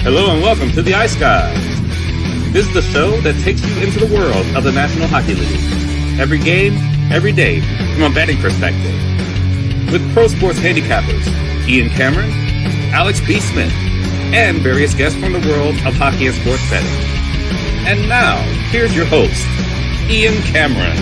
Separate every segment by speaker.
Speaker 1: Hello and welcome to the Ice Guys. This is the show that takes you into the world of the National Hockey League. Every game, every day, from a betting perspective. With pro sports handicappers, Ian Cameron, Alex B. Smith, and various guests from the world of hockey and sports betting. And now, here's your host, Ian Cameron.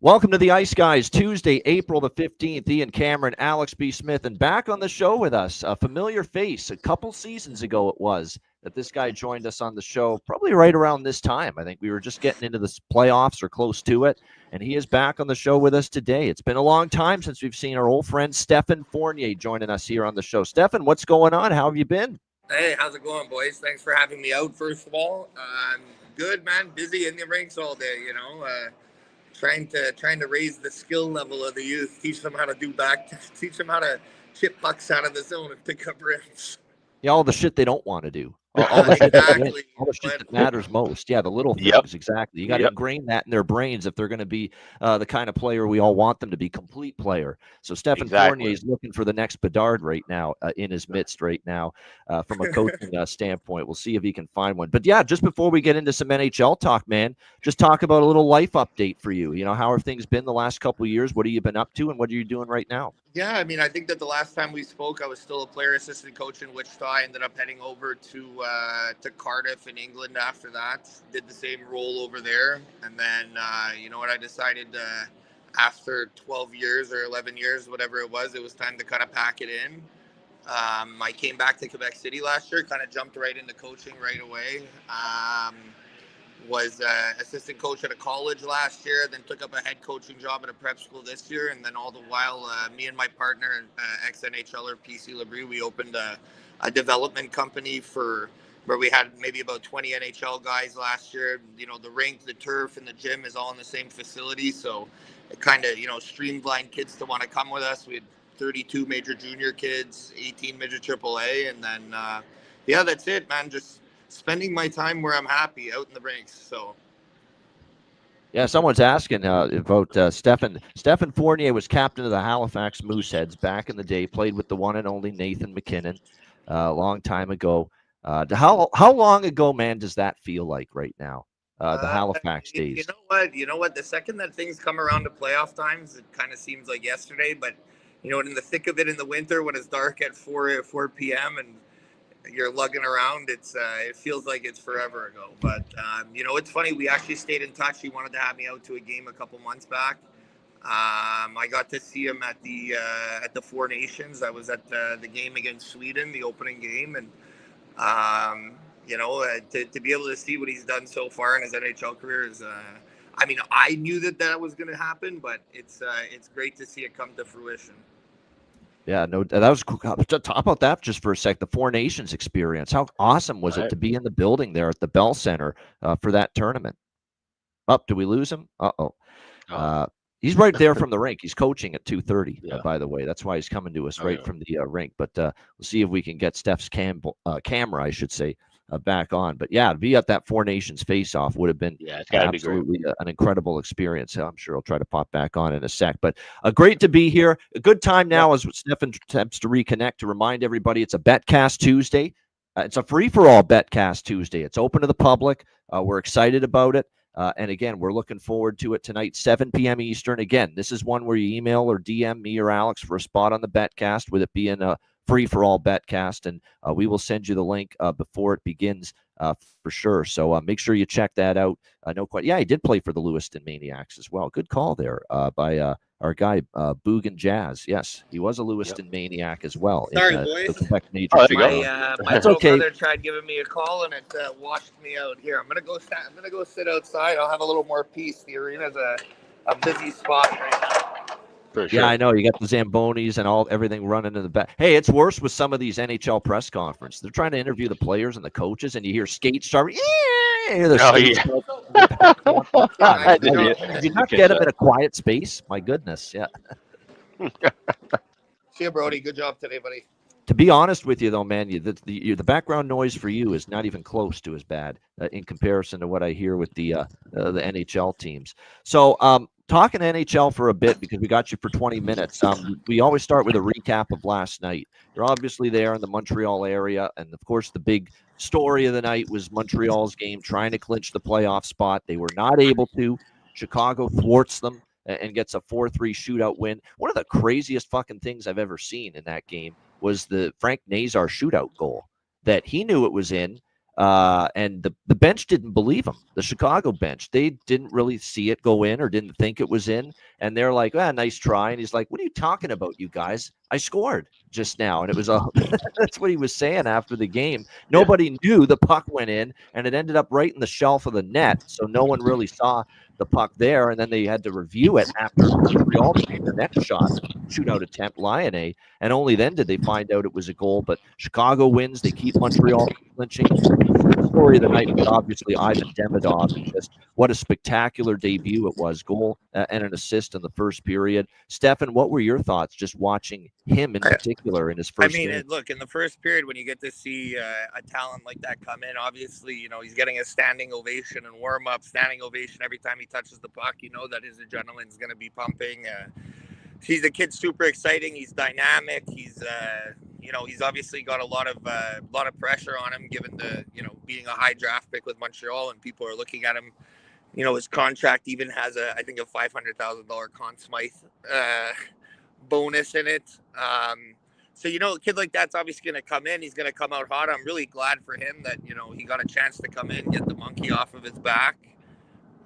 Speaker 2: Welcome to the Ice Guys, Tuesday, April the 15th. Ian Cameron, Alex B. Smith, and back on the show with us, a familiar face. A couple seasons ago it was that this guy joined us on the show, probably right around this time. I think we were just getting into the playoffs or close to it, and he is back on the show with us today. It's been a long time since we've seen our old friend Stefan Fornier joining us here on the show. Stefan, what's going on? How have you been?
Speaker 3: Hey, how's it going, boys? Thanks for having me out, first of all. Good, man. Busy in the rinks all day, you know. Trying to raise the skill level of the youth, teach them how to teach them how to chip pucks out of the zone and pick up rims.
Speaker 2: Yeah, all the shit they don't want to do. All the shit that matters most. Yeah, the little things, exactly. You got to ingrain that in their brains if they're going to be the kind of player we all want them to be, complete player. So Stefan Fornier is looking for the next Bedard right now, in his midst right now, from a coaching standpoint. We'll see if he can find one. But yeah, just before we get into some NHL talk, man, just talk about a little life update for you. You know, how have things been the last couple of years? What have you been up to, and what are you doing right now?
Speaker 3: Yeah, I mean, I think that the last time we spoke, I was still a player assistant coach in Wichita. I ended up heading over to Cardiff in England after that. Did the same role over there. And then, you know what, I decided after 12 years or 11 years, whatever it was time to kind of pack it in. I came back to Quebec City last year, kind of jumped right into coaching right away. Was assistant coach at a college last year, then took up a head coaching job at a prep school this year. And then all the while, me and my partner, ex-NHLer PC Labrie, we opened a development company where we had maybe about 20 NHL guys last year. You know, the rink, the turf, and the gym is all in the same facility. So it kind of, you know, streamlined kids to want to come with us. We had 32 major junior kids, 18 midget AAA. And then, yeah, that's it, man. Just spending my time where I'm happy, out in the rinks. So,
Speaker 2: yeah, someone's asking about Stefan. Stefan Fornier was captain of the Halifax Mooseheads back in the day. Played with the one and only Nathan McKinnon a long time ago. How long ago, man, does that feel like right now? The Halifax days.
Speaker 3: You know what? The second that things come around to playoff times, it kind of seems like yesterday. But you know, in the thick of it in the winter, when it's dark at 4 p.m. and you're lugging around, it feels like it's forever ago. But you know, it's funny, we actually stayed in touch. He wanted to have me out to a game a couple months back. I got to see him at the Four Nations. I was at the game against Sweden, the opening game, and you know, to be able to see what he's done so far in his NHL career is I mean, I knew that was going to happen, but it's great to see it come to fruition.
Speaker 2: Yeah, no, that was cool. Talk about that just for a sec. The Four Nations experience. How awesome was it to be in the building there at the Bell Center for that tournament? Do we lose him? He's right there from the rink. He's coaching at 2:30, by the way. That's why he's coming to us from the rink. But we'll see if we can get Steph's camera, I should say, back on. But yeah, to be at that Four Nations face-off would have been absolutely an incredible experience. I'm sure I'll try to pop back on in a sec. But great to be here. A good time now as Stefan attempts to reconnect, to remind everybody it's a Betcast Tuesday. It's a free-for-all Betcast Tuesday. It's open to the public. We're excited about it. And again, we're looking forward to it tonight, 7 p.m. Eastern. Again, this is one where you email or DM me or Alex for a spot on the Betcast, with it being a free-for-all Betcast, and we will send you the link before it begins for sure. So make sure you check that out. He did play for the Lewiston Maniacs as well. Good call there by our guy, Boogan Jazz. Yes, he was a Lewiston Maniac as well.
Speaker 3: Sorry, boys.
Speaker 2: My
Speaker 3: brother tried giving me a call, and it washed me out. Here, I'm gonna go sit outside. I'll have a little more peace. The arena's a busy spot right now.
Speaker 2: Sure. Yeah, I know. You got the Zambonis and everything running in the back. Hey, it's worse with some of these NHL press conferences. They're trying to interview the players and the coaches, and you hear skates start. Did you not get them in a quiet space? My goodness, yeah.
Speaker 3: See you, Brody. Good job today, buddy.
Speaker 2: To be honest with you, though, man, the background noise for you is not even close to as bad in comparison to what I hear with the NHL teams. So, talking NHL for a bit because we got you for 20 minutes. We always start with a recap of last night. You're obviously there in the Montreal area, and of course, the big story of the night was Montreal's game trying to clinch the playoff spot. They were not able to. Chicago thwarts them and gets a 4-3 shootout win. One of the craziest fucking things I've ever seen in that game was the Frank Nazar shootout goal that he knew it was in. And the bench didn't believe him. The Chicago bench, they didn't really see it go in or didn't think it was in. And they're like, nice try. And he's like, what are you talking about, you guys? I scored just now. And it was that's what he was saying after the game. Nobody knew the puck went in, and it ended up right in the shelf of the net. So no one really saw the puck there. And then they had to review it after Montreal made the next shootout attempt, Lyonnais. And only then did they find out it was a goal. But Chicago wins. They keep Montreal clinching. The story of the night was obviously Ivan Demidov. Just what a spectacular debut it was. Goal and an assist in the first period. Stefan, what were your thoughts just watching him in particular in his first game?
Speaker 3: Look, in the first period, when you get to see a talent like that come in, obviously, he's getting a standing ovation and warm-up, standing ovation every time he touches the puck. You know that his adrenaline's going to be pumping. The kid's super exciting. He's dynamic. He's obviously got a lot of pressure on him, given the being a high draft pick with Montreal, and people are looking at him. His contract even has I think a $500,000 Conn Smythe bonus in it. So a kid like that's obviously going to come in. He's going to come out hot. I'm really glad for him that he got a chance to come in, get the monkey off of his back.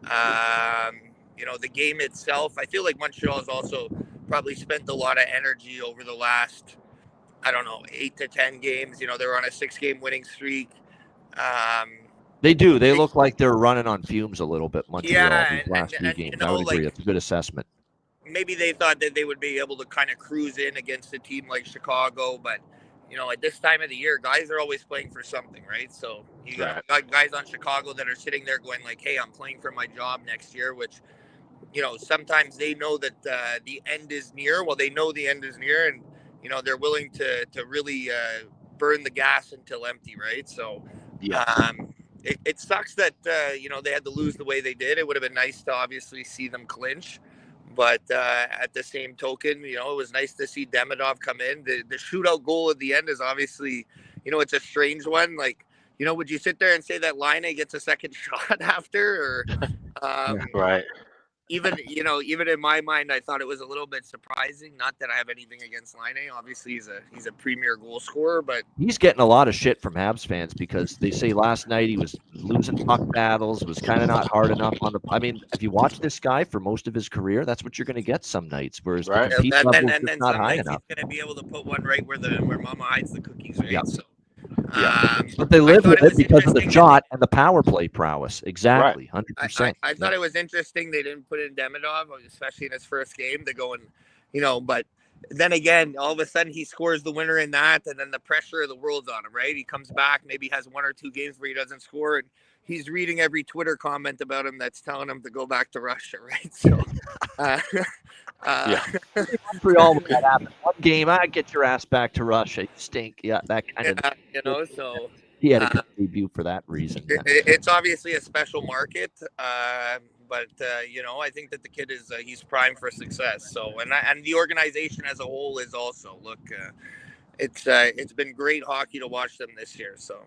Speaker 3: The game itself, I feel like Montreal has also probably spent a lot of energy over the last, 8 to 10 games. They were on a 6-game winning streak.
Speaker 2: They do. They look like they're running on fumes a little bit, Montreal, these last few games. I would agree. It's a good assessment.
Speaker 3: Maybe they thought that they would be able to kind of cruise in against a team like Chicago, but at this time of the year, guys are always playing for something, right? So you got guys on Chicago that are sitting there going like, hey, I'm playing for my job next year, which, sometimes they know that the end is near. Well, they know the end is near, and, they're willing to really burn the gas until empty, right? So it sucks that, they had to lose the way they did. It would have been nice to obviously see them clinch. But at the same token, it was nice to see Demidov come in. The shootout goal at the end is obviously, it's a strange one. Like, would you sit there and say that Laine gets a second shot after? Or
Speaker 4: right.
Speaker 3: Even in my mind, I thought it was a little bit surprising. Not that I have anything against Laine. Obviously, he's a premier goal scorer, but
Speaker 2: he's getting a lot of shit from Habs fans because they say last night he was losing puck battles, was kind of not hard enough on the. I mean, if you watch this guy for most of his career, that's what you're going to get some nights. Whereas the compete level is just not high enough.
Speaker 3: He's going to be able to put one right where Mama hides the cookies, right?
Speaker 2: Yeah.
Speaker 3: So.
Speaker 2: But they live with it because of the shot and the power play prowess. Exactly, 100%.
Speaker 3: I thought it was interesting they didn't put in Demidov, especially in his first game. They're going, but then again, all of a sudden he scores the winner in that, and then the pressure of the world's on him, right? He comes back, maybe has 1 or 2 games where he doesn't score, and he's reading every Twitter comment about him that's telling him to go back to Russia, right? So,
Speaker 2: Montreal, when that happened, one game, get your ass back to Russia. You stink. Yeah, that kind of.
Speaker 3: So
Speaker 2: he had a good debut for that reason.
Speaker 3: It's obviously a special market, but I think that the kid is he's primed for success. So and the organization as a whole is also it's been great hockey to watch them this year. So.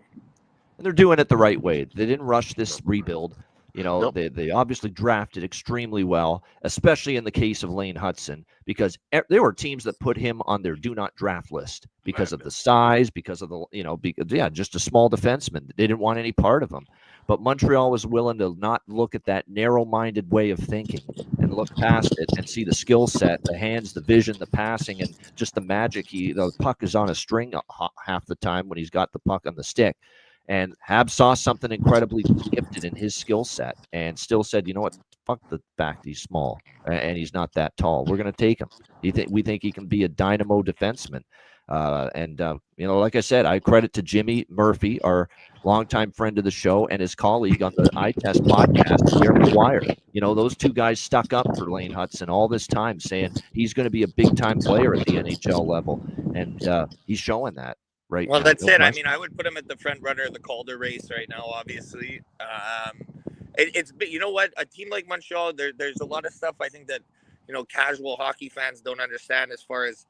Speaker 2: And they're doing it the right way. They didn't rush this rebuild.
Speaker 4: Nope.
Speaker 2: They obviously drafted extremely well, especially in the case of Lane Hudson, because there were teams that put him on their do not draft list because of the size, because of the, just a small defenseman. They didn't want any part of him. But Montreal was willing to not look at that narrow-minded way of thinking and look past it and see the skill set, the hands, the vision, the passing, and just the magic. The puck is on a string half the time when he's got the puck on the stick. And Habs saw something incredibly gifted in his skill set and still said, you know what, fuck the fact he's small and he's not that tall. We're going to take him. We think he can be a dynamo defenseman. Like I said, I credit to Jimmy Murphy, our longtime friend of the show, and his colleague on the Eye Test podcast, Jeremy Wire. Those two guys stuck up for Lane Hudson all this time, saying he's going to be a big-time player at the NHL level, and he's showing that. Right.
Speaker 3: Well, that's it. I mean, I would put him at the front runner of the Calder race right now, obviously. it's you know what, a team like Montreal, there's a lot of stuff I think that casual hockey fans don't understand as far as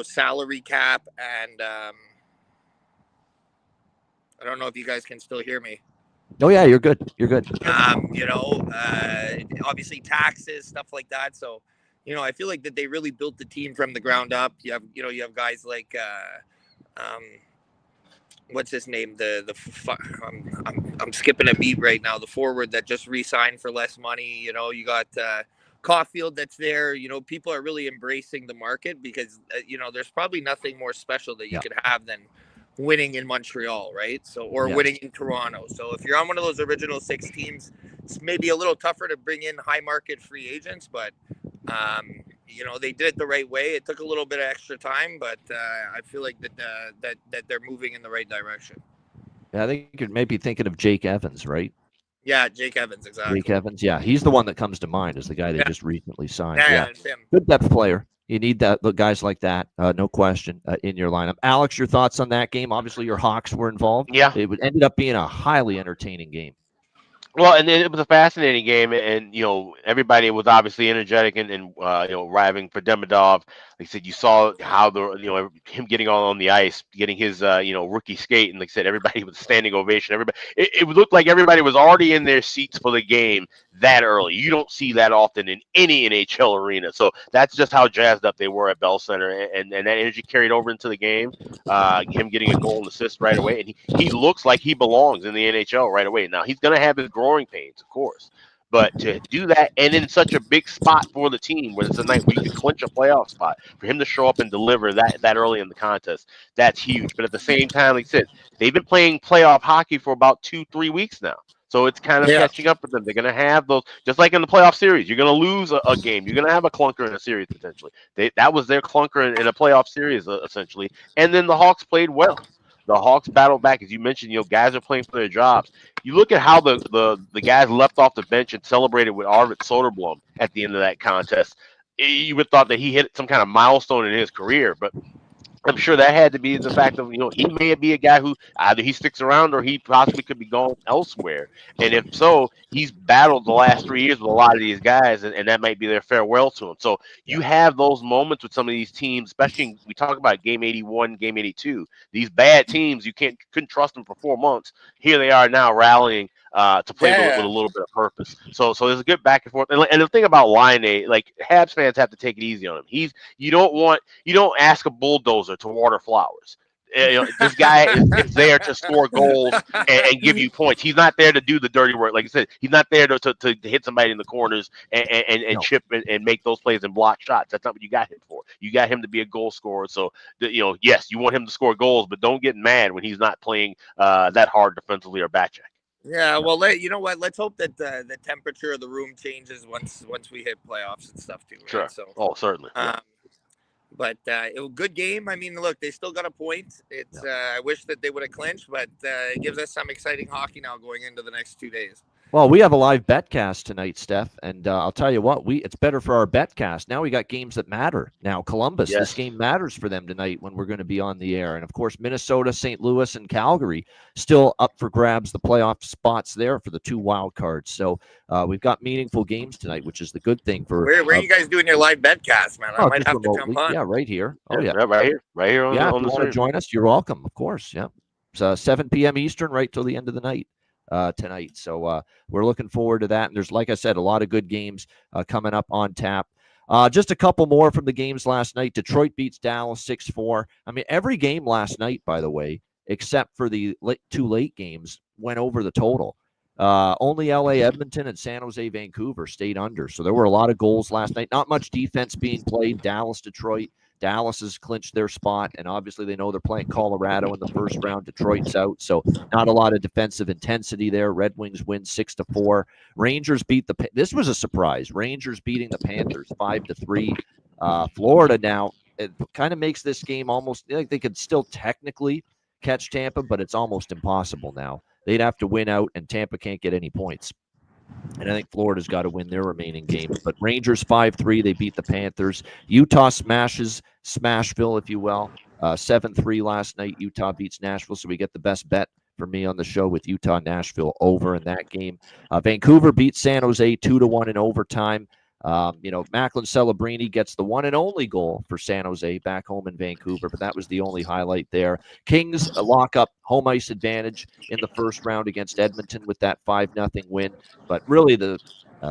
Speaker 3: salary cap and I don't know if you guys can still hear me.
Speaker 2: Oh yeah, you're good. You're good.
Speaker 3: Obviously taxes, stuff like that. So, I feel like that they really built the team from the ground up. You have guys like, what's his name? I'm skipping a beat right now. The forward that just re-signed for less money. You got Caulfield that's there. People are really embracing the market because there's probably nothing more special that you could have than winning in Montreal, right? So, or winning in Toronto. So if you're on one of those original 6 teams, it's maybe a little tougher to bring in high market free agents, but they did it the right way. It took a little bit of extra time, but I feel like that they're moving in the right direction.
Speaker 2: Yeah, I think you're maybe thinking of Jake Evans, right?
Speaker 3: Yeah, Jake Evans, exactly.
Speaker 2: Jake Evans, yeah, he's the one that comes to mind as the guy they just recently signed.
Speaker 3: Yeah, it's him.
Speaker 2: Good depth player. You need that guys like that, no question, in your lineup. Alex, your thoughts on that game? Obviously, your Hawks were involved.
Speaker 4: Yeah,
Speaker 2: it ended up being a highly entertaining game.
Speaker 4: Well, and it was a fascinating game, and everybody was obviously energetic and arriving for Demidov. Like I said, you saw how him getting on the ice, getting his rookie skate, and like I said, everybody was standing ovation. Everybody, it looked like everybody was already in their seats for the game that early. You don't see that often in any NHL arena, so that's just how jazzed up they were at Bell Center, and that energy carried over into the game. Him getting a goal and assist right away, and he looks like he belongs in the NHL right away. Now he's going to have his growing pains, of course, but to do that and in such a big spot for the team, where it's a night where you can clinch a playoff spot, for him to show up and deliver that early in the contest, that's huge. But at the same time, like I said, they've been playing playoff hockey for about 2-3 weeks now. So it's kind of catching up with them. They're going to have those, just like in the playoff series. You're going to lose a game. You're going to have a clunker in a series, potentially. That was their clunker in a playoff series, essentially. And then the Hawks played well. The Hawks battled back. As you mentioned, guys are playing for their jobs. You look at how the guys left off the bench and celebrated with Arvid Soderblom at the end of that contest. You would have thought that he hit some kind of milestone in his career, but I'm sure that had to be the fact of, he may be a guy who either he sticks around or he possibly could be going elsewhere. And if so, he's battled the last 3 years with a lot of these guys, and that might be their farewell to him. So you have those moments with some of these teams, especially we talk about game 81, game 82. These bad teams, you couldn't trust them for 4 months. Here they are now rallying to play with a little bit of purpose. So there's a good back and forth. And the thing about Laine, like Habs fans have to take it easy on him. You don't ask a bulldozer to water flowers. This guy is there to score goals and give you points. He's not there to do the dirty work. Like I said, he's not there to hit somebody in the corners and chip and make those plays and block shots. That's not what you got him for. You got him to be a goal scorer. So, yes, you want him to score goals, but don't get mad when he's not playing that hard defensively or back check.
Speaker 3: Yeah, well, you know what? Let's hope that the temperature of the room changes once we hit playoffs and stuff too. Right?
Speaker 4: Sure.
Speaker 3: So,
Speaker 4: certainly.
Speaker 3: But it was a good game. I mean, look, they still got a point. It's I wish that they would have clinched, but it gives us some exciting hockey now going into the next 2 days.
Speaker 2: Well, we have a live Betcast tonight, Steph, and I'll tell you what, it's better for our Betcast. Now we got games that matter. Now, Columbus, this game matters for them tonight when we're going to be on the air. And, of course, Minnesota, St. Louis, and Calgary still up for grabs, the playoff spots there for the 2 wild cards. So we've got meaningful games tonight, which is the good thing for
Speaker 3: Where are you guys doing your live Betcast, man? I might have to jump on.
Speaker 2: Yeah, right here. Oh, yeah.
Speaker 4: Right here on
Speaker 2: if
Speaker 4: the
Speaker 2: you want to join us, you're welcome, of course. Yeah. It's 7 p.m. Eastern right till the end of the night. Tonight. So we're looking forward to that. And there's, like I said, a lot of good games coming up on tap. Just a couple more from the games last night. Detroit beats Dallas 6-4. I mean, every game last night, by the way, except for the 2 late games, went over the total. Only LA, Edmonton, and San Jose, Vancouver stayed under. So there were a lot of goals last night. Not much defense being played. Dallas, Detroit. Dallas has clinched their spot, and obviously they know they're playing Colorado in the first round. Detroit's out, so not a lot of defensive intensity there. Red Wings win 6-4. Rangers beat this was a surprise. Rangers beating the Panthers 5-3. Florida now, it kind of makes this game almost like they could still technically catch Tampa, but it's almost impossible now. They'd have to win out, and Tampa can't get any points. And I think Florida's got to win their remaining games. But Rangers 5-3, they beat the Panthers. Utah smashes Smashville, if you will. 7-3 last night. Utah beats Nashville, so we get the best bet for me on the show with Utah-Nashville over in that game. Vancouver beat San Jose 2-1 in overtime. Macklin Celebrini gets the one and only goal for San Jose back home in Vancouver, but that was the only highlight there. Kings lock up home ice advantage in the first round against Edmonton with that 5-0 win. But really the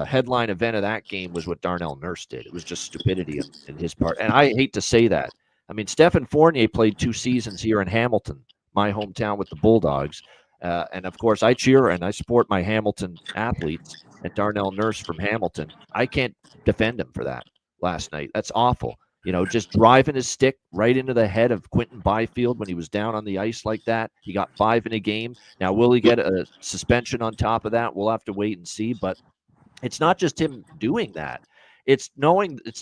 Speaker 2: headline event of that game was what Darnell Nurse did. It was just stupidity in his part. And I hate to say that. I mean, Stephen Fornier played 2 seasons here in Hamilton, my hometown with the Bulldogs. And, of course, I cheer and I support my Hamilton athletes. And Darnell Nurse from Hamilton, I can't defend him for that last night. That's awful. Just driving his stick right into the head of Quentin Byfield when he was down on the ice like that. He got 5 in a game. Now, will he get a suspension on top of that? We'll have to wait and see. But it's not just him doing that. It's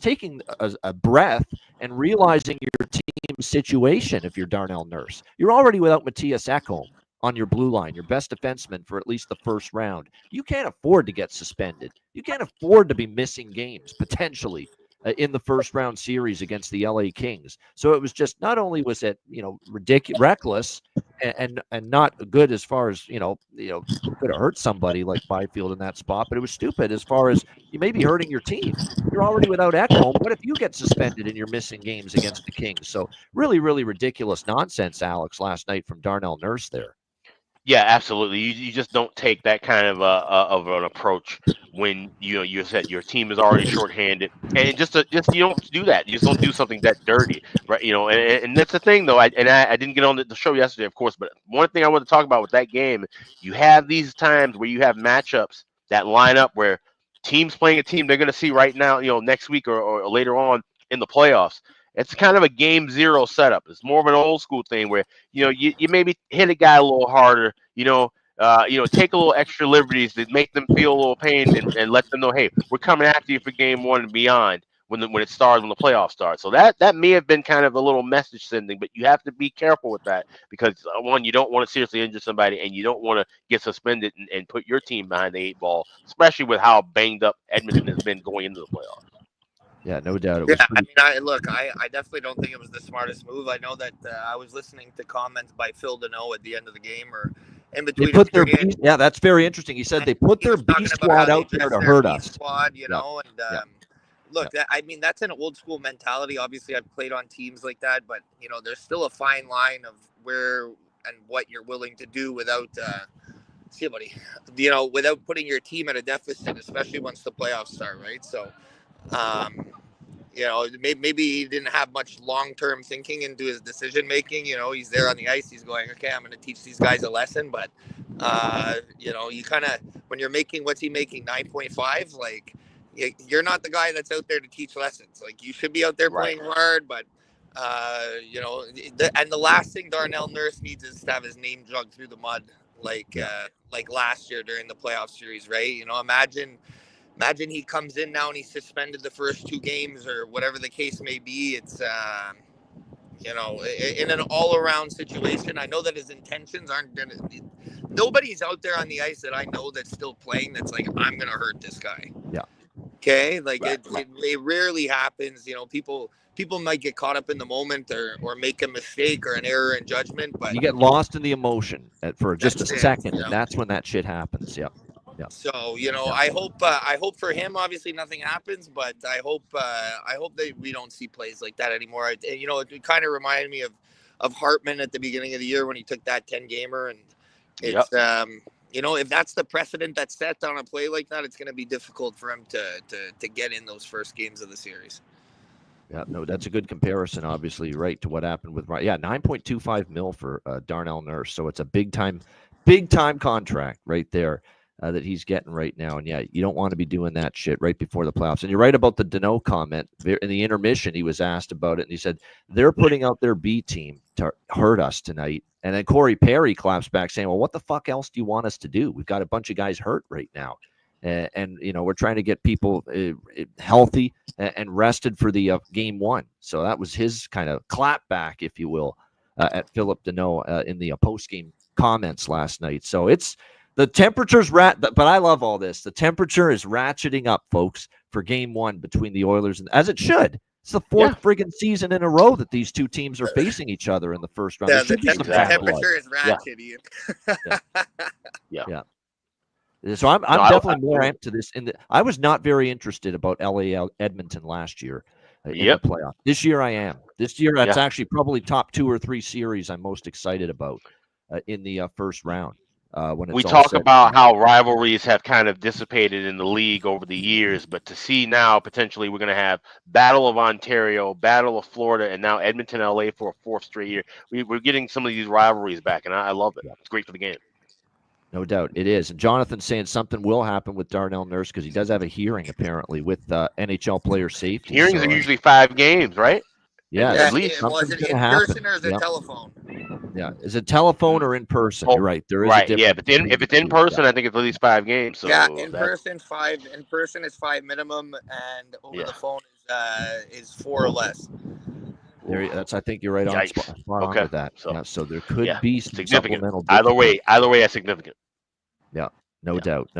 Speaker 2: taking a breath and realizing your team's situation if you're Darnell Nurse. You're already without Matthias Ekholm on your blue line, your best defenseman for at least the first round. You can't afford to get suspended. You can't afford to be missing games, potentially, in the first round series against the LA Kings. So it was just, not only was it, ridiculous, reckless, and not good as far as, could have hurt somebody like Byfield in that spot, but it was stupid as far as you may be hurting your team. You're already without Ekholm. What if you get suspended and you're missing games against the Kings? So really, really ridiculous nonsense, Alex, last night from Darnell Nurse there.
Speaker 4: Yeah, absolutely. You just don't take that kind of an approach when you said your team is already shorthanded, and just you don't do that. You just don't do something that dirty, right? And that's the thing though. I didn't get on the show yesterday, of course, but one thing I want to talk about with that game, you have these times where you have matchups that line up where teams playing a team they're going to see right now, next week or later on in the playoffs. It's kind of a game zero setup. It's more of an old school thing where, you maybe hit a guy a little harder, take a little extra liberties to make them feel a little pain and let them know, hey, we're coming after you for game 1 and beyond when it starts, when the playoffs start. So that may have been kind of a little message sending, but you have to be careful with that because, one, you don't want to seriously injure somebody and you don't want to get suspended and put your team behind the 8 ball, especially with how banged up Edmonton has been going into the playoffs.
Speaker 2: Yeah, no doubt.
Speaker 3: I definitely don't think it was the smartest move. I know that I was listening to comments by Phil Deneau at the end of the game or in between.
Speaker 2: Yeah, that's very interesting. He said they put their B squad out there to hurt us.
Speaker 3: Squad, look, that's an old school mentality. Obviously, I've played on teams like that, but there's still a fine line of where and what you're willing to do without. Without putting your team at a deficit, especially once the playoffs start, right? So. Maybe he didn't have much long-term thinking into his decision-making. He's there on the ice. He's going, okay, I'm going to teach these guys a lesson. But, you kind of, when you're making, what's he making, 9.5? Like, you're not the guy that's out there to teach lessons. Like, you should be out there playing hard. But, and the last thing Darnell Nurse needs is to have his name dragged through the mud like last year during the playoff series, right? Imagine he comes in now and he's suspended the first 2 games or whatever the case may be. It's, in an all-around situation. I know that his intentions aren't going to – nobody's out there on the ice that I know that's still playing that's like, I'm going to hurt this guy.
Speaker 2: Yeah.
Speaker 3: Okay? Like, it rarely happens. People might get caught up in the moment or make a mistake or an error in judgment. But
Speaker 2: you get lost in the emotion for just a second, and that's when that shit happens. Yeah. Yeah.
Speaker 3: So I hope for him. Obviously, nothing happens, but I hope that we don't see plays like that anymore. It kind of reminded me of Hartman at the beginning of the year when he took that 10-gamer, and it's if that's the precedent that's set on a play like that, it's going to be difficult for him to get in those first games of the series.
Speaker 2: Yeah, no, that's a good comparison. Obviously, right to what happened with $9.25 million for Darnell Nurse. So it's a big time contract right there. That he's getting right now. And yeah, you don't want to be doing that shit right before the playoffs. And you're right about the Deneau comment. In the intermission, he was asked about it, and he said, they're putting out their B team to hurt us tonight. And then Corey Perry claps back saying, well, what the fuck else do you want us to do? We've got a bunch of guys hurt right now. And we're trying to get people healthy and rested for the game 1. So that was his kind of clap back, if you will, at Philip Deneau in the post-game comments last night. So the temperature's but I love all this. The temperature is ratcheting up, folks, for game 1 between the Oilers, and as it should. It's the fourth friggin' season in a row that these two teams are facing each other in the first round.
Speaker 3: Yeah,
Speaker 2: There should be some bad blood.
Speaker 3: temperature is ratchet, Ian.
Speaker 4: Yeah.
Speaker 2: So I'm definitely more amped to this. I was not very interested about LA Edmonton last year in the playoff. This year I am. This year that's actually probably top 2 or 3 series I'm most excited about in the first round. When
Speaker 4: we talk about how rivalries have kind of dissipated in the league over the years, but to see now potentially we're going to have Battle of Ontario, Battle of Florida, and now Edmonton, LA for a 4th straight year. We're getting some of these rivalries back, and I love it. It's great for the game.
Speaker 2: No doubt it is. And Jonathan's saying something will happen with Darnell Nurse because he does have a hearing apparently with NHL player safety.
Speaker 4: Hearings are usually 5 games, right?
Speaker 2: Yeah,
Speaker 4: at least.
Speaker 3: Was it in person or is it telephone?
Speaker 2: Yeah, is it telephone or in person? You're right. There is a difference.
Speaker 4: Yeah, but if it's in person, I think it's at least 5 games. So
Speaker 3: in person 5. In person is 5 minimum, and over the phone is 4 or less.
Speaker 2: I think you're right on spot on with that. So there could be some supplemental.
Speaker 4: Either way, that's significant.
Speaker 2: Yeah, no doubt.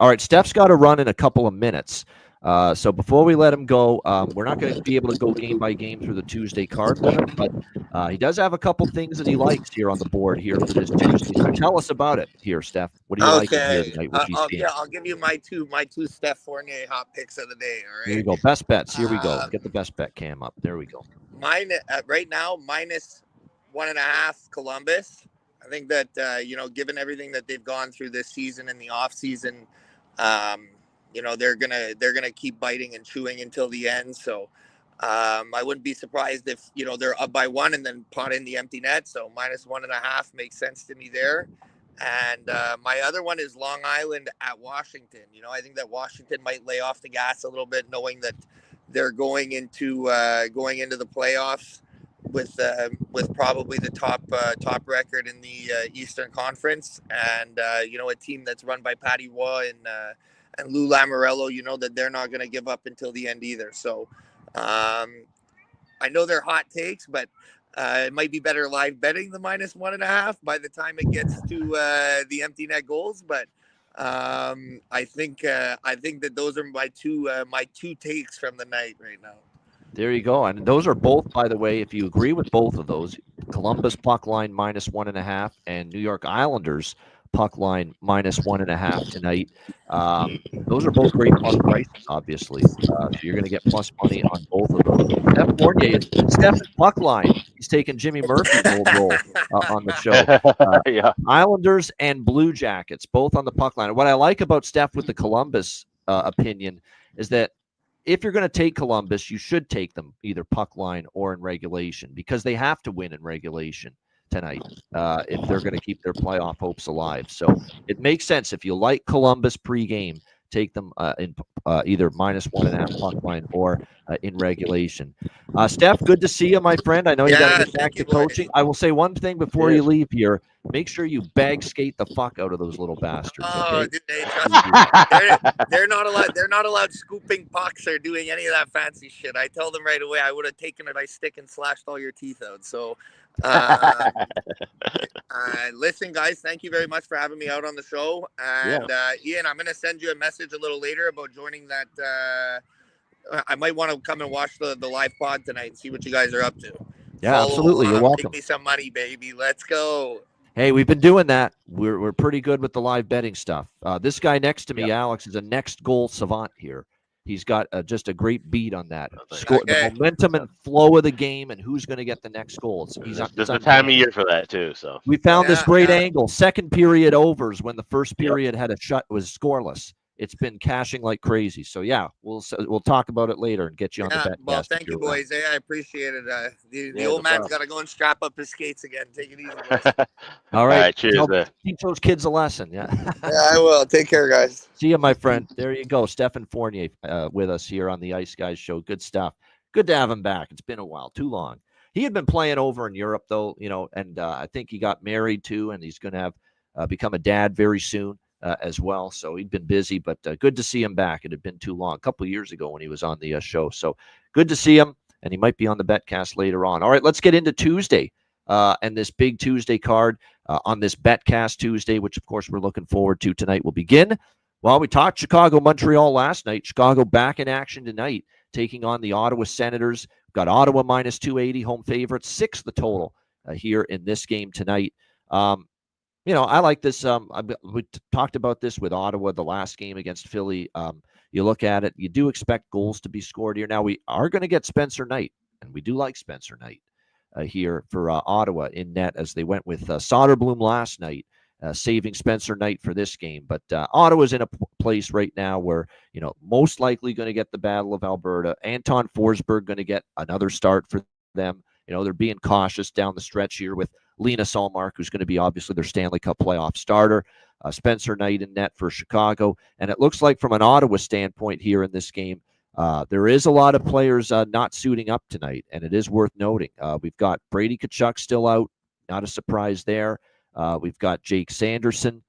Speaker 2: All right, Steph's got to run in a couple of minutes. So before we let him go, we're not going to be able to go game by game through the Tuesday card with him, but he does have a couple things that he likes here on the board here for this Tuesday. So tell us about it here, Steph. What do you like here tonight?
Speaker 3: I'll give you my two Steph Fornier hot picks of the day. All right.
Speaker 2: Here we go. Best bets. Here we go. Get the best bet cam up. There we go.
Speaker 3: Mine right now -1.5 Columbus. I think that given everything that they've gone through this season and the off season, they're gonna keep biting and chewing until the end. So I wouldn't be surprised if they're up by 1 and then pot in the empty net. So -1.5 makes sense to me there. And my other one is Long Island at Washington. I think that Washington might lay off the gas a little bit, knowing that they're going into the playoffs with probably the top record in the Eastern Conference, and a team that's run by Patty Roy and Lou Lamoriello. That they're not going to give up until the end either. So I know they're hot takes, but it might be better live betting the -1.5 by the time it gets to the empty net goals, but. I think that those are my two takes from the night right now.
Speaker 2: There you go. And those are both, by the way, if you agree with both of those, Columbus puck line -1.5 and New York Islanders puck line -1.5 tonight. Those are both great puck prices, obviously. So you're going to get plus money on both of those. Steph Fornier is Steph's puck line. He's taking Jimmy Murphy's old role on the show. Islanders and Blue Jackets, both on the puck line. What I like about Steph with the Columbus opinion is that if you're going to take Columbus, you should take them either puck line or in regulation because they have to win in regulation tonight if they're going to keep their playoff hopes alive. So it makes sense. If you like Columbus pregame, take them in either -1.5 puck line or in regulation. Steph, good to see you, my friend. I know you got to get back to coaching. I will say one thing before you leave here. Make sure you bag skate the fuck out of those little bastards.
Speaker 3: Oh,
Speaker 2: okay?
Speaker 3: Dude, they're not allowed. They're not allowed scooping pucks or doing any of that fancy shit. I tell them right away. I would have taken a nice stick and slashed all your teeth out. So, listen, guys, thank you very much for having me out on the show. And Ian, I'm gonna send you a message a little later about joining that. I might want to come and watch the live pod tonight and see what you guys are up to.
Speaker 2: Yeah, absolutely. You're welcome.
Speaker 3: Give me some money, baby. Let's go.
Speaker 2: Hey, we've been doing that. We're pretty good with the live betting stuff. This guy next to me, Alex, is a next goal savant here. He's got just a great beat on that. The momentum and flow of the game and who's going to get the next goal.
Speaker 4: There's the time of year for that, too. So
Speaker 2: we found this great angle. Second period overs when the first period had a shut was scoreless. It's been cashing like crazy. So, we'll talk about it later and get you on the Betcast.
Speaker 3: Well, thank you, boys. I appreciate it. The old man's got to go and strap up his skates again. Take it easy, boys.
Speaker 2: All right.
Speaker 4: Cheers.
Speaker 2: Teach those kids a lesson. Yeah,
Speaker 3: I will. Take care, guys.
Speaker 2: See you, my friend. There you go. Stephen Fornier with us here on the Ice Guys show. Good stuff. Good to have him back. It's been a while. Too long. He had been playing over in Europe, though, and I think he got married, too, and he's going to have become a dad very soon. As well. So he'd been busy, but good to see him back. It had been too long, a couple of years ago when he was on the show. So good to see him, and he might be on the Betcast later on. All right, let's get into Tuesday and this big Tuesday card on this Betcast Tuesday, which, of course, we're looking forward to tonight. Will begin. Well, we talked Chicago-Montreal last night. Chicago back in action tonight taking on the Ottawa Senators. We've got Ottawa minus 280, home favorites, 6 the total here in this game tonight. I like this. We talked about this with Ottawa, the last game against Philly. You look at it, you do expect goals to be scored here. Now, we are going to get Spencer Knight, and we do like Spencer Knight here for Ottawa in net, as they went with Soderblom last night, saving Spencer Knight for this game. But Ottawa's in a place right now where, most likely going to get the Battle of Alberta. Anton Forsberg going to get another start for them. They're being cautious down the stretch here with Linus Ullmark, who's going to be obviously their Stanley Cup playoff starter. Spencer Knight in net for Chicago. And it looks like from an Ottawa standpoint here in this game, there is a lot of players not suiting up tonight, and it is worth noting. We've got Brady Tkachuk still out. Not a surprise there. We've got Jake Sanderson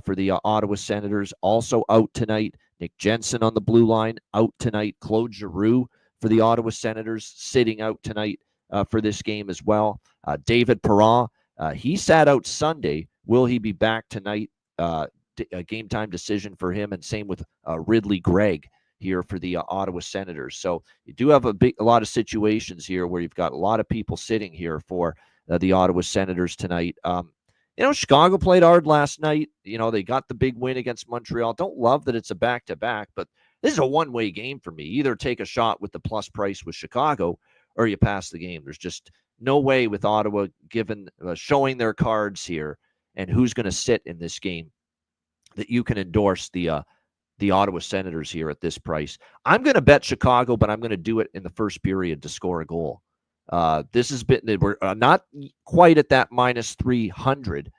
Speaker 2: for the Ottawa Senators also out tonight. Nick Jensen on the blue line out tonight. Claude Giroux for the Ottawa Senators sitting out tonight for this game as well. David Perron, he sat out Sunday. Will he be back tonight? A game time decision for him, and same with Ridley Gregg here for the Ottawa Senators. So you do have a lot of situations here where you've got a lot of people sitting here for the Ottawa Senators tonight. Chicago played hard last night. They got the big win against Montreal. Don't love that it's a back-to-back, but this is a one-way game for me. Either take a shot with the plus price with Chicago, or you pass the game. There's just no way with Ottawa given showing their cards here and who's going to sit in this game that you can endorse the Ottawa Senators here at this price. I'm going to bet Chicago, but I'm going to do it in the first period to score a goal. This has been, we're not quite at that minus 300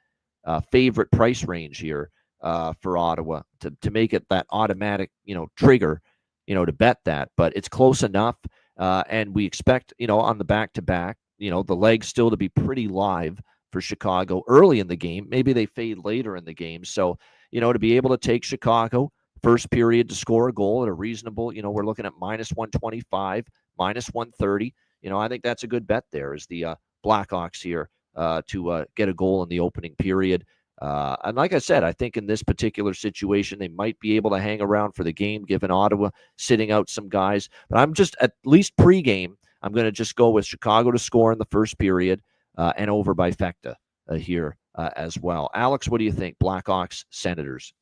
Speaker 2: favorite price range here for Ottawa to make it that automatic, trigger, to bet that, but it's close enough. And we expect, on the back-to-back, the legs still to be pretty live for Chicago early in the game. Maybe they fade later in the game. So, to be able to take Chicago first period to score a goal at a reasonable, we're looking at minus 125, minus 130. I think that's a good bet there is the Blackhawks here to get a goal in the opening period. And like I said, I think in this particular situation, they might be able to hang around for the game, given Ottawa sitting out some guys. But I'm just, at least pregame, I'm going to just go with Chicago to score in the first period and over by Fecta here as well. Alex, what do you think? Blackhawks, Senators.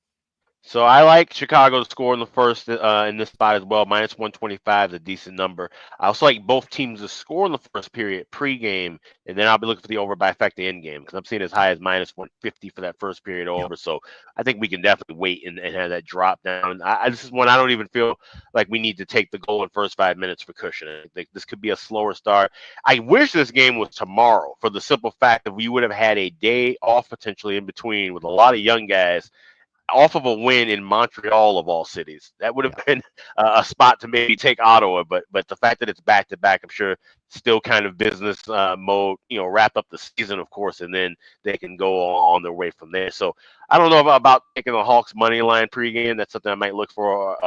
Speaker 4: So I like Chicago to score in the first in this spot as well. Minus 125 is a decent number. I also like both teams to score in the first period pregame, and then I'll be looking for the over by effect end game because I'm seeing as high as minus 150 for that first period over. Yep. So I think we can definitely wait and have that drop down. This is one I don't even feel like we need to take the goal in first 5 minutes for cushion. I think this could be a slower start. I wish this game was tomorrow for the simple fact that we would have had a day off potentially in between with a lot of young guys off of a win in Montreal of all cities. That would have been a spot to maybe take Ottawa, but the fact that it's back to back, I'm sure still kind of business mode, wrap up the season, of course, and then they can go on their way from there. So I don't know about taking the Hawks money line pregame. That's something I might look for,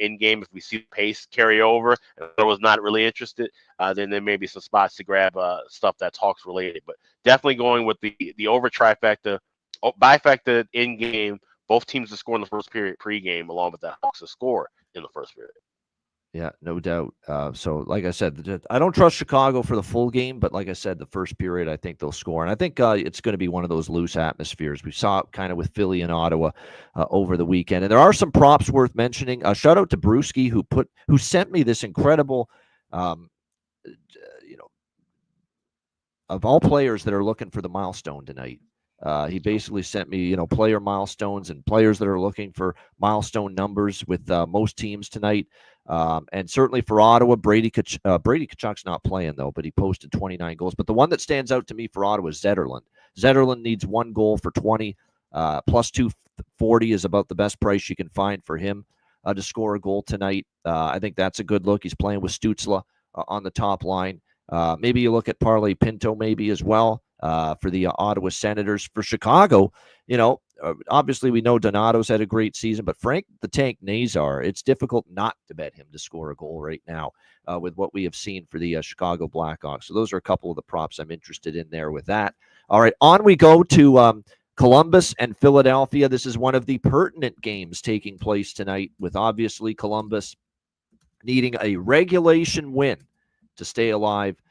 Speaker 4: in game if we see the pace carry over and I was not really interested, then there may be some spots to grab stuff that's Hawks related, but definitely going with the over trifecta, bifecta in game. Both teams to score in the first period pregame, along with the Hawks to score in the first period.
Speaker 2: Yeah, no doubt. So, like I said, I don't trust Chicago for the full game, but like I said, the first period, I think they'll score. And I think it's going to be one of those loose atmospheres. We saw it kind of with Philly and Ottawa over the weekend. And there are some props worth mentioning. Shout out to Brewski, who sent me this incredible, of all players that are looking for the milestone tonight. He basically sent me, player milestones and players that are looking for milestone numbers with most teams tonight. And certainly for Ottawa, Brady Tkachuk's not playing, though, but he posted 29 goals. But the one that stands out to me for Ottawa is Zetterlund. Zetterlund needs 1 goal for 20. Plus 240 is about the best price you can find for him to score a goal tonight. I think that's a good look. He's playing with Stützle on the top line. Maybe you look at Parlay Pinto maybe as well. For the Ottawa Senators. For Chicago, obviously we know Donato's had a great season, but Frank the Tank Nazar, it's difficult not to bet him to score a goal right now with what we have seen for the Chicago Blackhawks. So those are a couple of the props I'm interested in there with that. All right, on we go to Columbus and Philadelphia. This is one of the pertinent games taking place tonight with obviously Columbus needing a regulation win to stay alive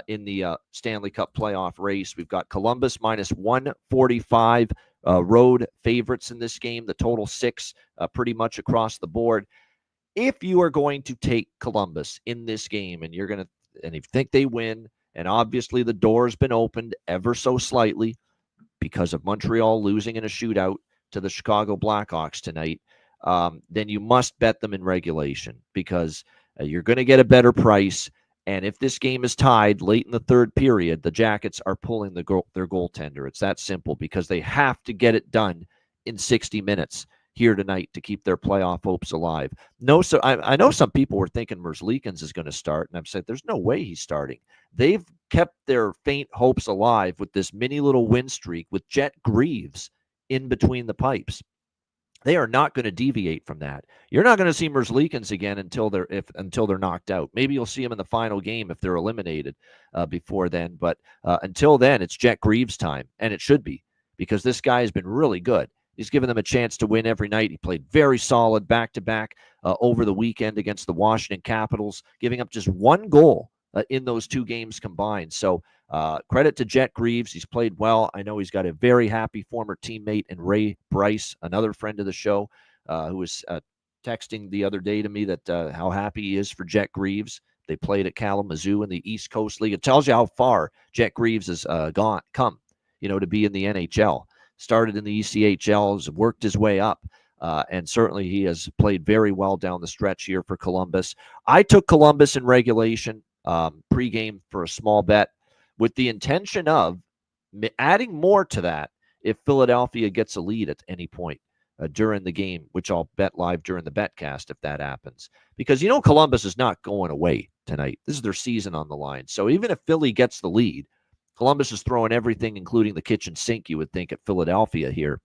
Speaker 2: in the Stanley Cup playoff race. We've got Columbus minus 145 road favorites in this game, the total 6 pretty much across the board. If you are going to take Columbus in this game and if you think they win, and obviously the door has been opened ever so slightly because of Montreal losing in a shootout to the Chicago Blackhawks tonight, then you must bet them in regulation because you're going to get a better price. And if this game is tied late in the third period, the Jackets are pulling their goaltender. It's that simple because they have to get it done in 60 minutes here tonight to keep their playoff hopes alive. No, so I know some people were thinking Merzlikins is going to start, and I've said there's no way he's starting. They've kept their faint hopes alive with this mini little win streak with Jet Greaves in between the pipes. They are not going to deviate from that. You're not going to see Merzlikins again until they're knocked out. Maybe you'll see him in the final game if they're eliminated before then. But until then, it's Jet Greaves time, and it should be because this guy has been really good. He's given them a chance to win every night. He played very solid back-to-back over the weekend against the Washington Capitals, giving up just 1 goal in those 2 games combined. So credit to Jet Greaves. He's played well. I know he's got a very happy former teammate in Ray Bryce, another friend of the show, who was texting the other day to me that how happy he is for Jet Greaves. They played at Kalamazoo in the East Coast League. It tells you how far Jet Greaves has come, to be in the NHL. Started in the ECHL, has worked his way up, and certainly he has played very well down the stretch here for Columbus. I took Columbus in regulation pregame for a small bet with the intention of adding more to that if Philadelphia gets a lead at any point during the game, which I'll bet live during the Betcast if that happens. Because, Columbus is not going away tonight. This is their season on the line. So even if Philly gets the lead, Columbus is throwing everything, including the kitchen sink, you would think, at Philadelphia here.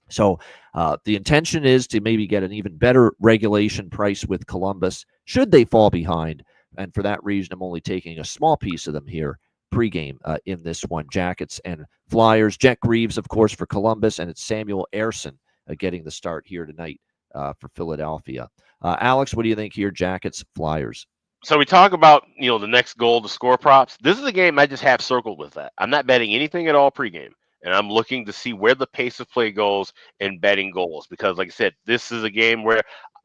Speaker 2: So the intention is to maybe get an even better regulation price with Columbus should they fall behind. And for that reason, I'm only taking a small piece of them here pregame in this one. Jackets and Flyers. Jet Greaves, of course, for Columbus, and it's Samuel Ersson getting the start here tonight for Philadelphia. Alex, what do you think here? Jackets, Flyers.
Speaker 4: So we talk about, the next goal to score props. This is a game I just have circled with that. I'm not betting anything at all pregame, and I'm looking to see where the pace of play goes in betting goals because, like I said, this is a game where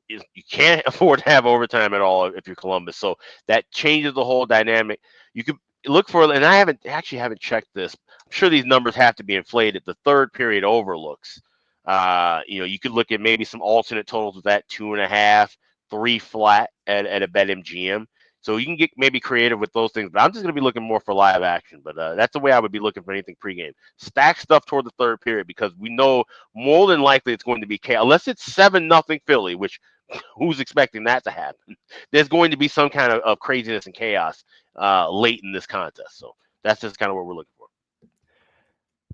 Speaker 4: you can't afford to have overtime at all if you're Columbus. So that changes the whole dynamic. You could look for, and I haven't checked this. I'm sure these numbers have to be inflated. The third period overlooks. You could look at maybe some alternate totals with that 2.5. 3 flat at a BetMGM. So you can get maybe creative with those things, but I'm just going to be looking more for live action. But that's the way I would be looking for anything pregame. Stack stuff toward the third period because we know more than likely it's going to be chaos. Unless it's 7-0 Philly, which who's expecting that to happen? There's going to be some kind of craziness and chaos late in this contest. So that's just kind of what we're looking for.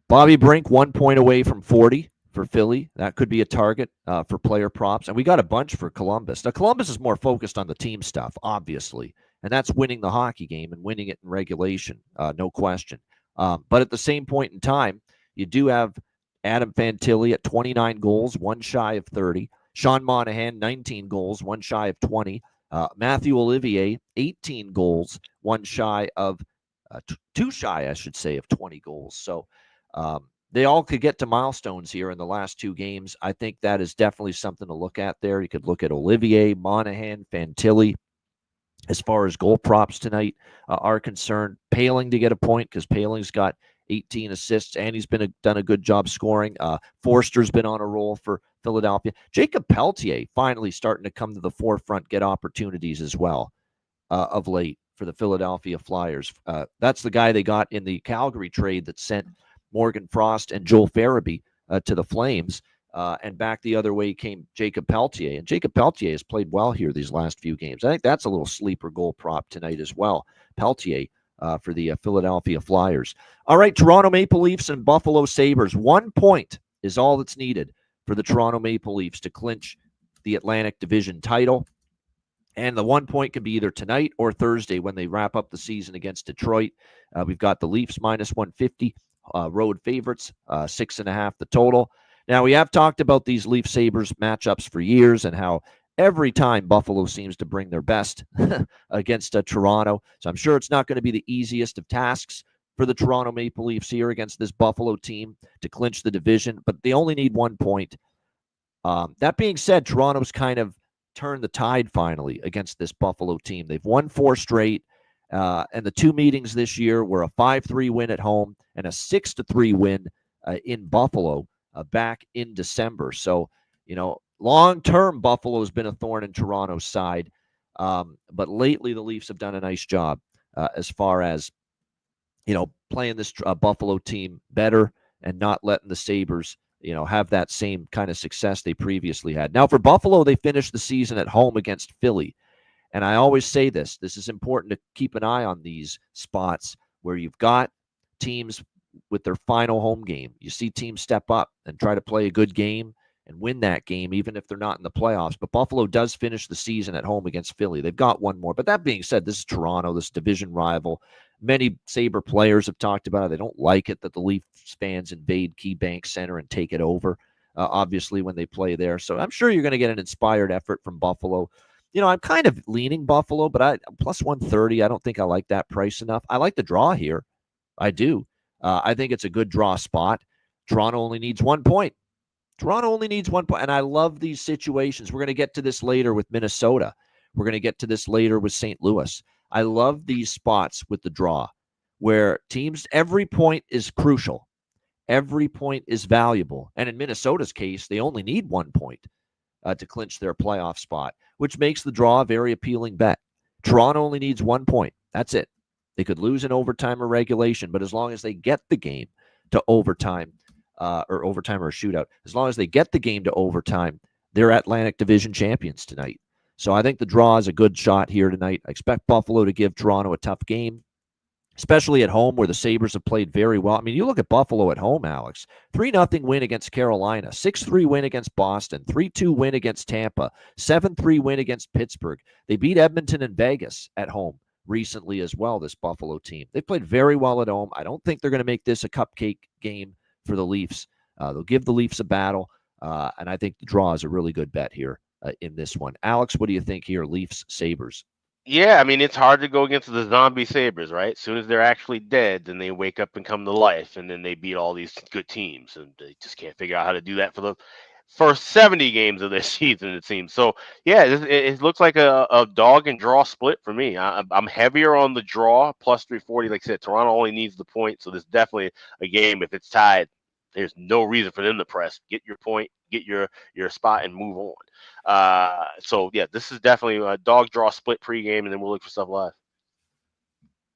Speaker 2: Bobby Brink, 1 point away from 40. For Philly, that could be a target for player props. And we got a bunch for Columbus. Now, Columbus is more focused on the team stuff, obviously, and that's winning the hockey game and winning it in regulation, no question. But at the same point in time, you do have Adam Fantilli at 29 goals, 1 shy of 30. Sean Monahan, 19 goals, 1 shy of 20. Matthew Olivier, 18 goals, 1 shy of 2 shy, I should say, of 20 goals. So, they all could get to milestones here in the last 2 games. I think that is definitely something to look at there. You could look at Olivier, Monahan, Fantilli. As far as goal props tonight are concerned, Paling to get a point because Paling's got 18 assists and he's done a good job scoring. Forster's been on a roll for Philadelphia. Jacob Pelletier finally starting to come to the forefront, get opportunities as well of late for the Philadelphia Flyers. That's the guy they got in the Calgary trade that sent Morgan Frost and Joel Farabee to the Flames, and back the other way came Jacob Pelletier. And Jacob Pelletier has played well here these last few games. I think that's a little sleeper goal prop tonight as well. Pelletier for the Philadelphia Flyers. All right, Toronto Maple Leafs and Buffalo Sabres. 1 point is all that's needed for the Toronto Maple Leafs to clinch the Atlantic Division title. And the 1 point can be either tonight or Thursday when they wrap up the season against Detroit. We've got the Leafs minus 150. Road favorites, 6.5 the total. Now, we have talked about these Leafs-Sabres matchups for years and how every time Buffalo seems to bring their best against Toronto. So I'm sure it's not going to be the easiest of tasks for the Toronto Maple Leafs here against this Buffalo team to clinch the division, but they only need 1 point. That being said, Toronto's kind of turned the tide finally against this Buffalo team. They've won 4 straight, and the 2 meetings this year were a 5-3 win at home and a 6-3 win in Buffalo back in December. So, long-term, Buffalo's been a thorn in Toronto's side, but lately the Leafs have done a nice job as far as, playing this Buffalo team better and not letting the Sabres, have that same kind of success they previously had. Now, for Buffalo, they finished the season at home against Philly. And I always say this is important to keep an eye on these spots where you've got teams with their final home game. You see teams step up and try to play a good game and win that game, even if they're not in the playoffs. But Buffalo does finish the season at home against Philly. They've got 1 more. But that being said, this is Toronto, this division rival. Many Sabre players have talked about it. They don't like it that the Leafs fans invade KeyBank Center and take it over, obviously, when they play there. So I'm sure you're going to get an inspired effort from Buffalo. I'm kind of leaning Buffalo, but plus 130, I don't think I like that price enough. I like the draw here. I do. I think it's a good draw spot. Toronto only needs 1 point. Toronto only needs 1 point. And I love these situations. We're going to get to this later with Minnesota. We're going to get to this later with St. Louis. I love these spots with the draw where teams, every point is crucial. Every point is valuable. And in Minnesota's case, they only need 1 point to clinch their playoff spot, which makes the draw a very appealing bet. Toronto only needs 1 point. That's it. They could lose in overtime or regulation, but as long as they get the game to overtime or a shootout, as long as they get the game to overtime, they're Atlantic Division champions tonight. So I think the draw is a good shot here tonight. I expect Buffalo to give Toronto a tough game, especially at home where the Sabres have played very well. I mean, you look at Buffalo at home, Alex. 3-0 win against Carolina, 6-3 win against Boston, 3-2 win against Tampa, 7-3 win against Pittsburgh. They beat Edmonton and Vegas at home recently as well, this Buffalo team. They played very well at home. I don't think they're going to make this a cupcake game for the Leafs. They'll give the Leafs a battle, and I think the draw is a really good bet here in this one. Alex, what do you think here, Leafs-Sabres?
Speaker 4: Yeah, I mean, it's hard to go against the zombie Sabres, right? As soon as they're actually dead, then they wake up and come to life, and then they beat all these good teams, and they just can't figure out how to do that for the first 70 games of this season, it seems. So, yeah, it looks like a dog and draw split for me. I'm heavier on the draw, plus 340. Like I said, Toronto only needs the point, so there's definitely a game. If it's tied, there's no reason for them to press. Get your point, get your spot, and move on. So yeah, this is definitely a dog draw split pregame, and then we'll look for stuff live.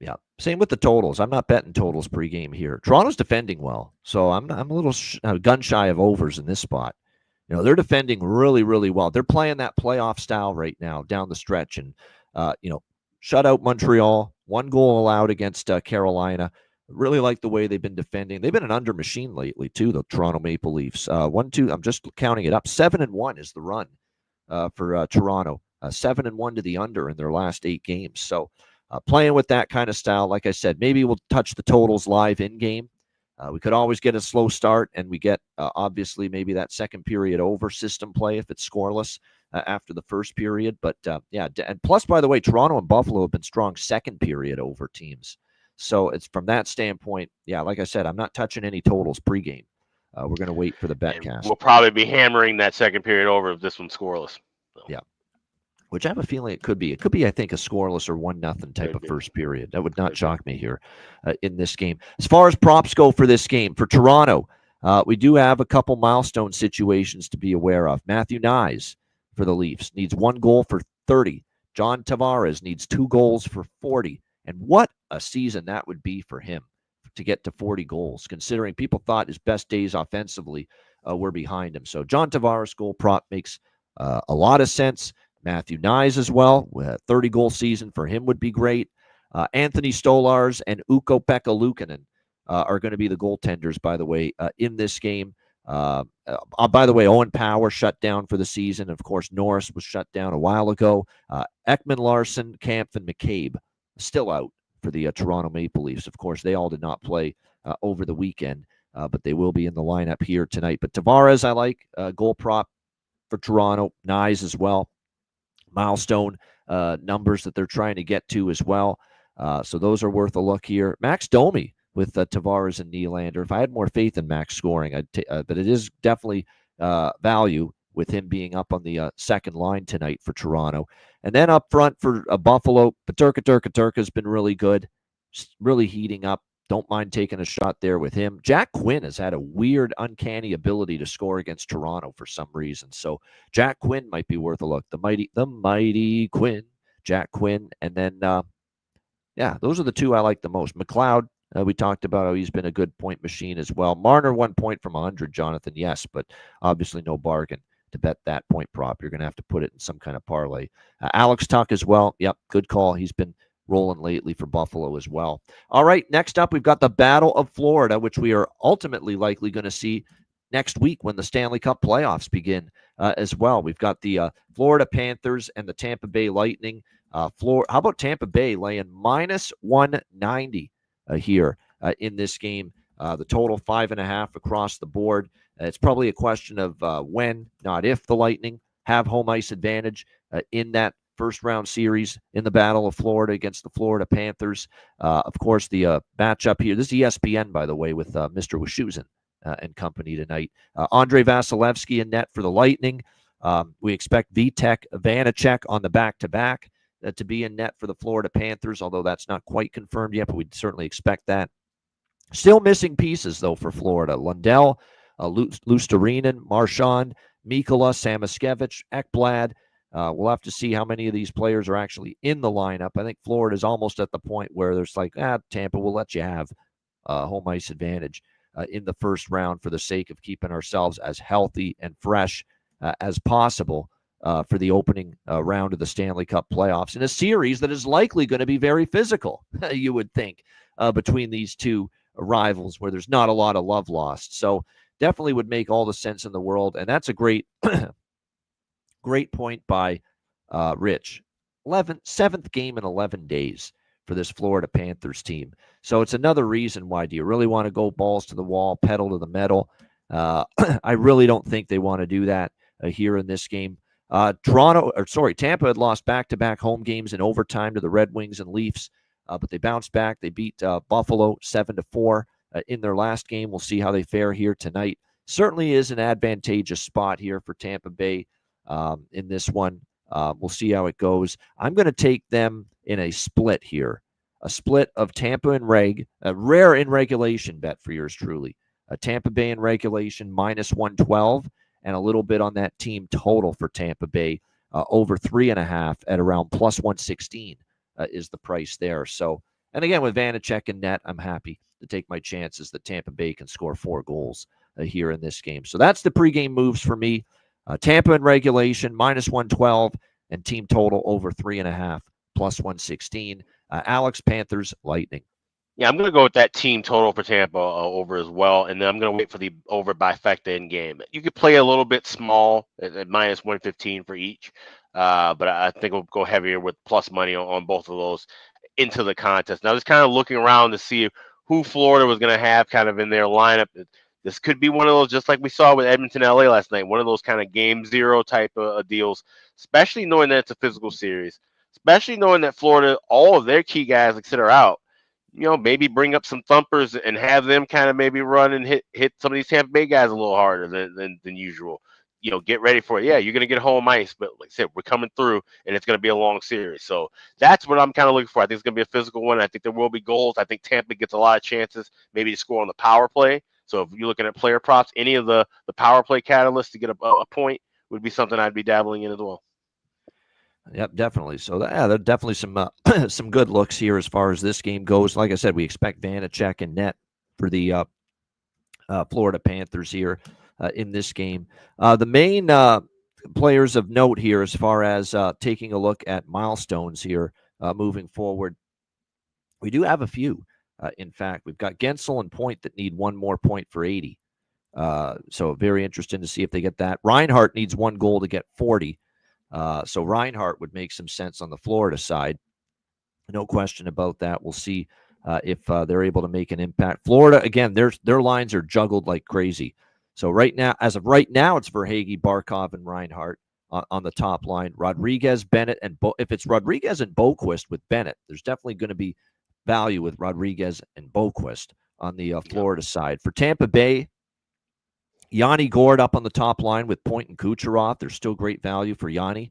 Speaker 2: Yeah, same with the totals. I'm not betting totals pregame here. Toronto's defending well, so I'm a little gun shy of overs in this spot. They're defending really, really well. They're playing that playoff style right now down the stretch, and shut out Montreal. 1 goal allowed against Carolina. Really like the way they've been defending. They've been an under machine lately too, the Toronto Maple Leafs. 1-2. I'm just counting it up. 7-1 is the run for Toronto. 7-1 to the under in their last 8 games. So playing with that kind of style, like I said, maybe we'll touch the totals live in game. We could always get a slow start, and we get obviously maybe that second period over system play if it's scoreless after the first period. But yeah, and plus, by the way, Toronto and Buffalo have been strong second period over teams. So it's from that standpoint, yeah, like I said, I'm not touching any totals pregame. We're going to wait for the Betcast.
Speaker 4: We'll probably be hammering that second period over if this one's scoreless. So.
Speaker 2: Yeah, which I have a feeling it could be. It could be, I think, a scoreless or 1-0 type of first period. That would not shock me here in this game. As far as props go for this game, for Toronto, we do have a couple milestone situations to be aware of. Matthew Nyes for the Leafs needs 1 goal for 30. John Tavares needs 2 goals for 40. And what a season that would be for him to get to 40 goals, considering people thought his best days offensively were behind him. So John Tavares goal prop makes a lot of sense. Matthew Nyes as well. A 30-goal season for him would be great. Anthony Stolarz and Ukko-Pekka Luukkonen are going to be the goaltenders, by the way, in this game. By the way, Owen Power shut down for the season. Of course, Norris was shut down a while ago. Ekman Larsson, Kampf, and McCabe still out for the Toronto Maple Leafs. Of course, they all did not play over the weekend, but they will be in the lineup here tonight. But Tavares, I like goal prop for Toronto. Nyes as well. milestone numbers that they're trying to get to as well. So those are worth a look here. Max Domi with Tavares and Nylander. If I had more faith in Max scoring, but it is definitely value with him being up on the second line tonight for Toronto. And then up front for Buffalo, Paterka has been really good, really heating up. Don't mind taking a shot there with him. Jack Quinn has had a weird, uncanny ability to score against Toronto for some reason. So Jack Quinn might be worth a look. The mighty Quinn, Jack Quinn. And then, those are the two I like the most. McLeod, we talked about how he's been a good point machine as well. Marner, 1 point from 100, Jonathan, yes, but obviously no bargain to bet that point prop. You're going to have to put it in some kind of parlay. Alex Tuck as well. Yep, good call. He's been rolling lately for Buffalo as well. All right, next up, we've got the Battle of Florida, which we are ultimately likely going to see next week when the Stanley Cup playoffs begin as well. We've got the Florida Panthers and the Tampa Bay Lightning. How about Tampa Bay laying minus 190 here in this game? The total 5.5 across the board. It's probably a question of when, not if, the Lightning have home ice advantage in that first round series in the Battle of Florida against the Florida Panthers. Of course, the matchup here, this is ESPN, by the way, with Mr. Wischusen and company tonight. Andrei Vasilevsky in net for the Lightning. We expect Vitek Vanacek on the back-to-back to be in net for the Florida Panthers, although that's not quite confirmed yet, but we'd certainly expect that. Still missing pieces, though, for Florida. Lundell, Luostarinen, Marchand, Mikkola, Samaskevich, Ekblad. We'll have to see how many of these players are actually in the lineup. I think Florida is almost at the point where there's like, Tampa, we'll let you have home ice advantage in the first round for the sake of keeping ourselves as healthy and fresh as possible for the opening round of the Stanley Cup playoffs in a series that is likely going to be very physical, you would think, between these two rivals where there's not a lot of love lost. So definitely would make all the sense in the world. And that's a great point by Rich. 7th game in 11 days for this Florida Panthers team. So it's another reason why. Do you really want to go balls to the wall, pedal to the metal? I really don't think they want to do that here in this game. Tampa had lost back-to-back home games in overtime to the Red Wings and Leafs, but they bounced back. They beat Buffalo 7-4 in their last game. We'll see how they fare here tonight. Certainly is an advantageous spot here for Tampa Bay in this one. We'll see how it goes. I'm going to take them in a split here, a split of Tampa and Reg, a rare in regulation bet for yours truly. A Tampa Bay in regulation minus 112, and a little bit on that team total for Tampa Bay over 3.5 at around plus 116 is the price there. So, and again, with Vanacek and net, I'm happy to take my chances that Tampa Bay can score 4 goals here in this game. So that's the pregame moves for me. Tampa in regulation, minus 112, and team total over 3.5, plus 116. Alex, Panthers, Lightning.
Speaker 4: Yeah, I'm going to go with that team total for Tampa over as well, and then I'm going to wait for the over by Fecta in game. You could play a little bit small at minus 115 for each, but I think we'll go heavier with plus money on both of those into the contest. Now, just kind of looking around to see who Florida was going to have kind of in their lineup. This could be one of those, just like we saw with Edmonton, LA last night, one of those kind of game zero type of deals, especially knowing that it's a physical series, especially knowing that Florida, all of their key guys, like, sit are out. Maybe bring up some thumpers and have them kind of maybe run and hit some of these Tampa Bay guys a little harder than usual. Get ready for it. Yeah, you're going to get home ice, but like I said, we're coming through, and it's going to be a long series. So that's what I'm kind of looking for. I think it's going to be a physical one. I think there will be goals. I think Tampa gets a lot of chances maybe to score on the power play. So if you're looking at player props, any of the power play catalysts to get a point would be something I'd be dabbling in as well.
Speaker 2: Yep, definitely. So there are definitely some good looks here as far as this game goes. Like I said, we expect Vanacek and net for the Florida Panthers here in this game. The main players of note here as far as taking a look at milestones here moving forward, we do have a few. In fact, we've got Gensel and Point that need one more point for 80. So very interesting to see if they get that. Reinhart needs 1 goal to get 40. So Reinhart would make some sense on the Florida side. No question about that. We'll see if they're able to make an impact. Florida, again, their lines are juggled like crazy. So right now, as of right now, it's Verhaeghe, Barkov, and Reinhart. on the top line. Rodriguez, Bennett, and if it's Rodriguez and Boquist with Bennett, there's definitely going to be value with Rodriguez and Boquist on the Florida side. For Tampa Bay, Yanni Gourde up on the top line with Point and Kucherov. There's still great value for Yanni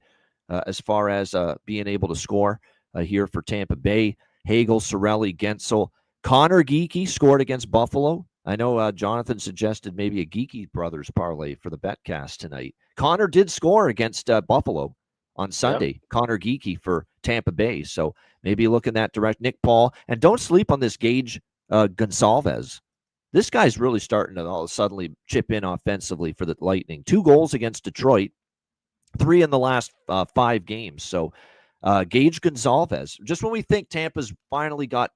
Speaker 2: as far as being able to score here for Tampa Bay. Hagel, Cirelli, Gensel. Connor Geekie scored against Buffalo. I know Jonathan suggested maybe a Geekie Brothers parlay for the Betcast tonight. Connor did score against Buffalo on Sunday. Yep. Connor Geekie for Tampa Bay. So maybe look in that direct. Nick Paul. And don't sleep on this Gage Gonsalves. This guy's really starting to all of a sudden chip in offensively for the Lightning. 2 goals against Detroit, 3 in the last 5 games. So Gage Gonsalves, just when we think Tampa's finally got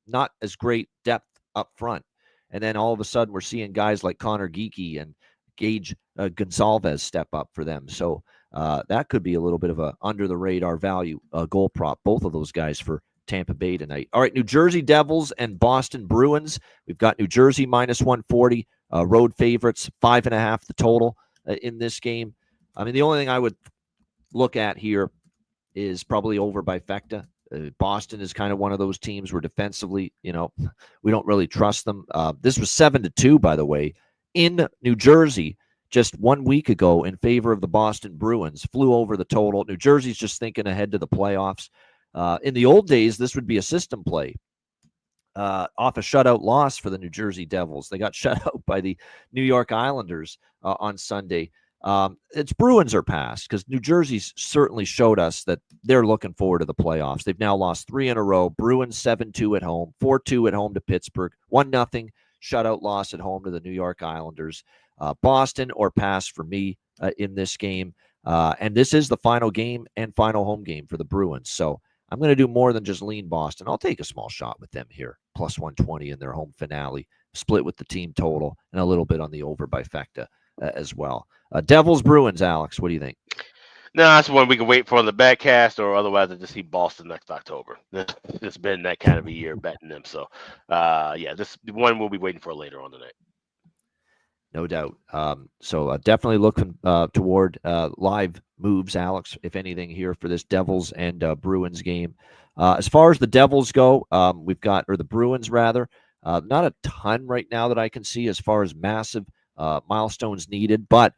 Speaker 2: not as great depth up front, and then all of a sudden we're seeing guys like Connor Geekie and Gage Gonsalves step up for them. So that could be a little bit of a under-the-radar value goal prop, both of those guys for Tampa Bay tonight. All right, New Jersey Devils and Boston Bruins. We've got New Jersey minus 140, road favorites, 5.5 the total in this game. I mean, the only thing I would look at here is probably over by Fecta. Boston is kind of one of those teams where defensively, we don't really trust them. This was 7-2, by the way, in New Jersey just 1 week ago in favor of the Boston Bruins. Flew over the total. New Jersey's just thinking ahead to the playoffs. In the old days, this would be a system play off a shutout loss for the New Jersey Devils. They got shut out by the New York Islanders on Sunday. It's Bruins are past because New Jersey's certainly showed us that they're looking forward to the playoffs. They've now lost 3 in a row. Bruins 7-2 at home, 4-2 at home to Pittsburgh, 1-0 shutout loss at home to the New York Islanders. Boston or pass for me in this game. And this is the final game and final home game for the Bruins. So I'm going to do more than just lean Boston. I'll take a small shot with them here, plus 120 in their home finale, split with the team total, and a little bit on the over by Fecta as well. Devils, Bruins, Alex, what do you think?
Speaker 4: No, that's one we can wait for on the Betcast, or otherwise I just see Boston next October. It's been that kind of a year betting them. So, this one we'll be waiting for later on tonight.
Speaker 2: No doubt. So definitely looking toward live moves, Alex, if anything, here for this Devils and Bruins game. As far as the Devils go, the Bruins rather, not a ton right now that I can see as far as massive milestones needed. But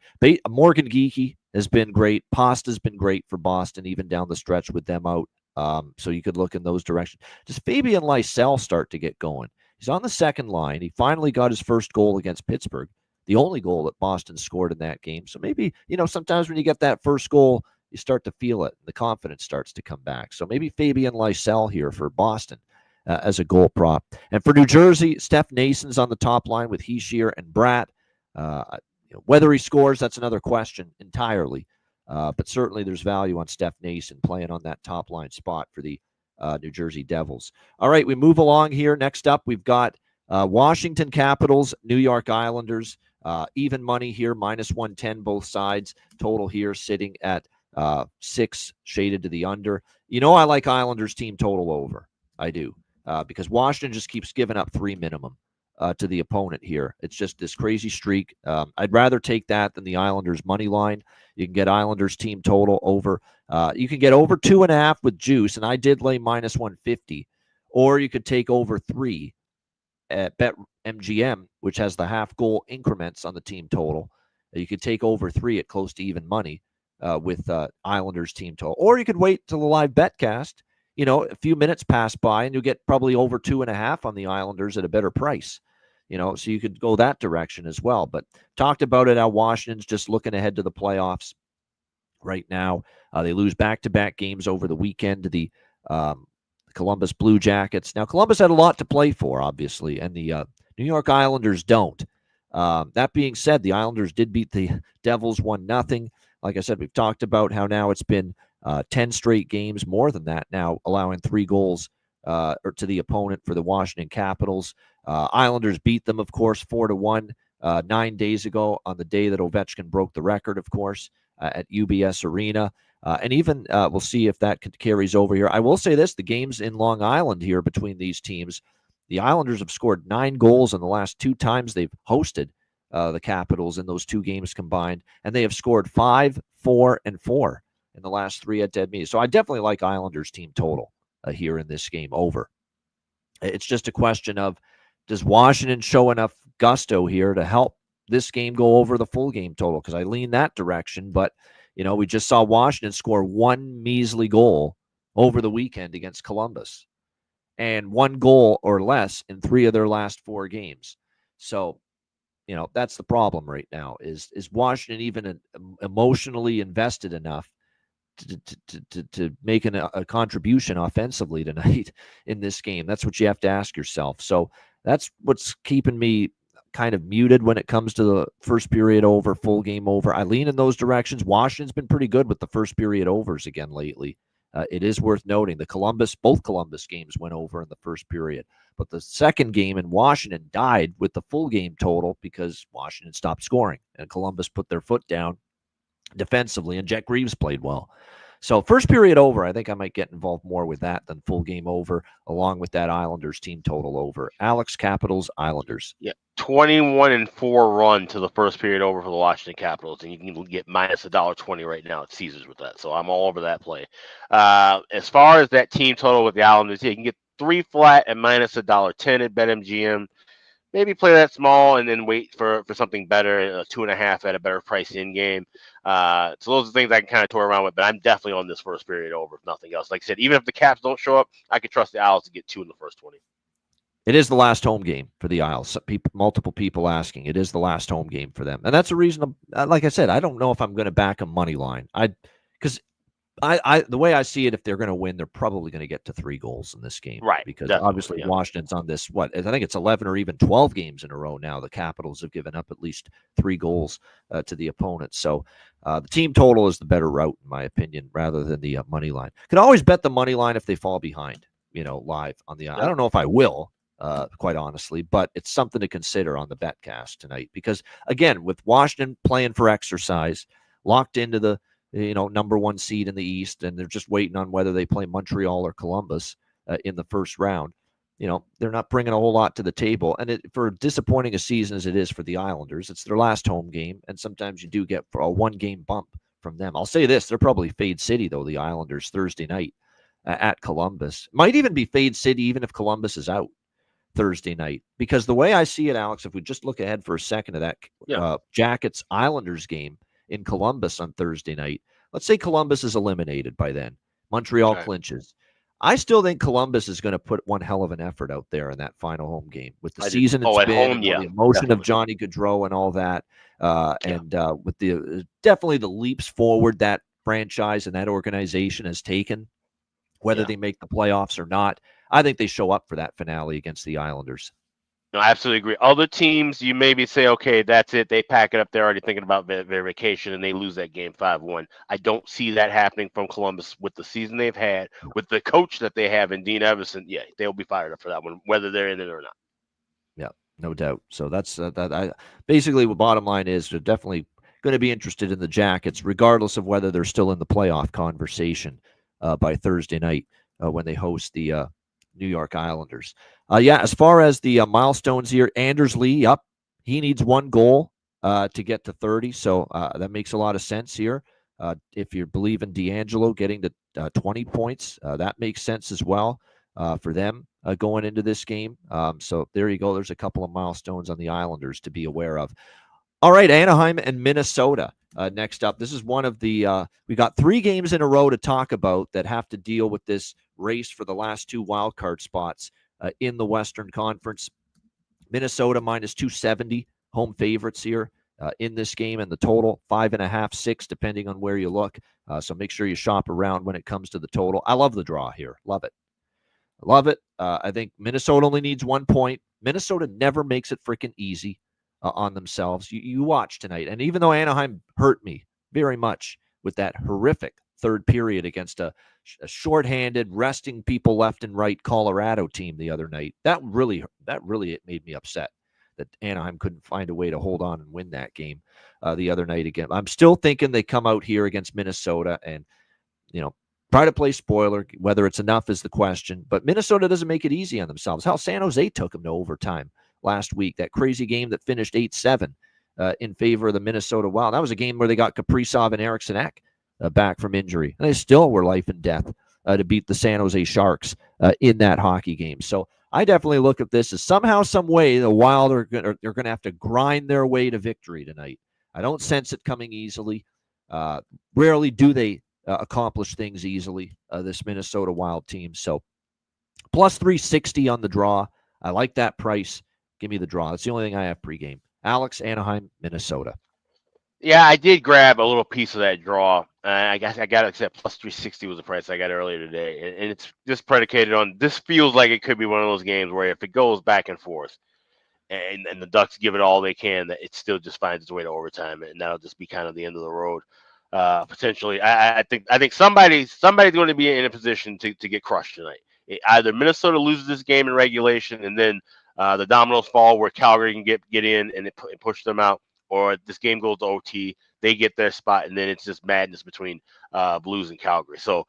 Speaker 2: Morgan Geekie has been great. Pasta's been great for Boston, even down the stretch with them out. So you could look in those directions. Does Fabian Lysell start to get going? He's on the second line. He finally got his first goal against Pittsburgh. The only goal that Boston scored in that game. So maybe, sometimes when you get that first goal, you start to feel it. The confidence starts to come back. So maybe Fabian Lysell here for Boston as a goal prop. And for New Jersey, Steph Nason's on the top line with Hischier and Bratt. Whether he scores, that's another question entirely. But certainly there's value on Steph Nason playing on that top line spot for the New Jersey Devils. All right, we move along here. Next up, we've got Washington Capitals, New York Islanders. Even money here, minus 110 both sides. Total here sitting at 6, shaded to the under. I like Islanders team total over. I do. Because Washington just keeps giving up 3 minimum to the opponent here. It's just this crazy streak. I'd rather take that than the Islanders money line. You can get Islanders team total over. You can get over 2.5 with juice, and I did lay minus 150. Or you could take over 3 at BetMGM, which has the half goal increments on the team total. You could take over 3 at close to even money with Islanders team total. Or you could wait till the live Betcast. A few minutes pass by and you'll get probably over 2.5 on the Islanders at a better price. So you could go that direction as well. But talked about it how Washington's just looking ahead to the playoffs right now. They lose back-to-back games over the weekend to the Columbus Blue Jackets. Now, Columbus had a lot to play for, obviously, and the New York Islanders don't. That being said, the Islanders did beat the Devils 1-0. Like I said, we've talked about how now it's been 10 straight games, more than that now, allowing 3 goals to the opponent for the Washington Capitals. Islanders beat them, of course, 4-1 9 days ago on the day that Ovechkin broke the record, of course, at UBS Arena. And even we'll see if that carries over here. I will say this, the games in Long Island here between these teams, the Islanders have scored 9 goals in the last 2 times they've hosted the Capitals in those 2 games combined, and they have scored 5, 4, and 4 in the last 3 at dead media. So I definitely like Islanders team total here in this game over. It's just a question of, does Washington show enough gusto here to help this game go over the full game total? Because I lean that direction, but we just saw Washington score 1 measly goal over the weekend against Columbus, and 1 goal or less in 3 of their last 4 games. So, that's the problem right now. Is Washington even emotionally invested enough to make a contribution offensively tonight in this game? That's what you have to ask yourself. So that's what's keeping me kind of muted when it comes to the first period over, full game over. I lean in those directions. Washington's been pretty good with the first period overs again lately. It is worth noting both Columbus games went over in the first period, but the second game in Washington died with the full game total because Washington stopped scoring and Columbus put their foot down defensively, and Jack Reeves played well. So first period over, I think I might get involved more with that than full game over, along with that Islanders team total over. Alex, Capitals, Islanders.
Speaker 4: Yeah, 21-4 run to the first period over for the Washington Capitals, and you can get minus $1.20 right now at Caesars with that. So I'm all over that play. As far as that team total with the Islanders, you can get 3 flat at minus $1.10 at BetMGM. Maybe play that small and then wait for something better, 2.5 at a better price in game. So those are things I can kind of toy around with, but I'm definitely on this first period over, if nothing else. Like I said, even if the Caps don't show up, I could trust the Isles to get 2 in the first 20.
Speaker 2: It is the last home game for the Isles. Multiple people asking. It is the last home game for them. And that's a reason, like I said, I don't know if I'm going to back a money line. Because the way I see it, if they're going to win, they're probably going to get to 3 goals in this game.
Speaker 4: Right.
Speaker 2: Because obviously Washington's on this, I think it's 11 or even 12 games in a row now. The Capitals have given up at least 3 goals to the opponent. So the team total is the better route, in my opinion, rather than the money line. Could always bet the money line if they fall behind, live on the. I don't know if I will, quite honestly, but it's something to consider on the Betcast tonight. Because, again, with Washington playing for exercise, locked into the number 1 seed in the East, and they're just waiting on whether they play Montreal or Columbus in the first round. They're not bringing a whole lot to the table. And for disappointing a season as it is for the Islanders, it's their last home game, and sometimes you do get a 1-game bump from them. I'll say this, they're probably Fade City, though, the Islanders, Thursday night at Columbus. Might even be Fade City even if Columbus is out Thursday night. Because the way I see it, Alex, if we just look ahead for a second to that Jackets-Islanders game in Columbus on Thursday night. Let's say Columbus is eliminated by then. Montreal clinches. I still think Columbus is going to put one hell of an effort out there in that final home game with the season it's been, the emotion of Johnny Gaudreau and all that, and with the definitely the leaps forward that franchise and that organization has taken, whether they make the playoffs or not. I think they show up for that finale against the Islanders.
Speaker 4: No, I absolutely agree. Other teams, you maybe say, okay, that's it. They pack it up. They're already thinking about their vacation, and they lose that game 5-1. I don't see that happening from Columbus with the season they've had, with the coach that they have in Dean Everson. Yeah, they'll be fired up for that one, whether they're in it or not.
Speaker 2: Yeah, no doubt. So that's basically what bottom line is. They're definitely going to be interested in the Jackets, regardless of whether they're still in the playoff conversation by Thursday night when they host the New York Islanders. As far as the milestones here, Anders Lee, he needs 1 goal to get to 30, so that makes a lot of sense here. If you believe in D'Angelo getting to 20 points, that makes sense as well for them going into this game. So there you go. There's a couple of milestones on the Islanders to be aware of. All right, Anaheim and Minnesota next up. This is one of the we got 3 games in a row to talk about that have to deal with this race for the last 2 wildcard spots in the Western Conference. Minnesota minus 270 home favorites here in this game, and the total 5.5, 6, depending on where you look. So make sure you shop around when it comes to the total. I love the draw here. Love it. Love it. I think Minnesota only needs 1 point. Minnesota never makes it freaking easy on themselves. You watch tonight, and even though Anaheim hurt me very much with that horrific third period against a shorthanded, resting people left and right Colorado team the other night, that really it made me upset that Anaheim couldn't find a way to hold on and win that game the other night again. I'm still thinking they come out here against Minnesota and try to play spoiler. Whether it's enough is the question, but Minnesota doesn't make it easy on themselves. How San Jose took them to overtime last week, that crazy game that finished 8-7 in favor of the Minnesota Wild. That was a game where they got Kaprizov and Eriksson Ek back from injury, and they still were life and death to beat the San Jose Sharks in that hockey game. So I definitely look at this as somehow, some way, the Wild are going to have to grind their way to victory tonight. I don't sense it coming easily. Rarely do they accomplish things easily, this Minnesota Wild team. So plus 360 on the draw. I like that price. Give me the draw. That's the only thing I have pregame. Alex, Anaheim, Minnesota.
Speaker 4: Yeah, I did grab a little piece of that draw. I guess I got it at plus 360 was the price I got earlier today. And it's just predicated on, this feels like it could be one of those games where if it goes back and forth and the Ducks give it all they can, that it still just finds its way to overtime. And that'll just be kind of the end of the road. Potentially, I think somebody's going to be in a position to get crushed tonight. Either Minnesota loses this game in regulation, and then the dominoes fall where Calgary can get in and push them out, or this game goes to OT, they get their spot, and then it's just madness between Blues and Calgary. So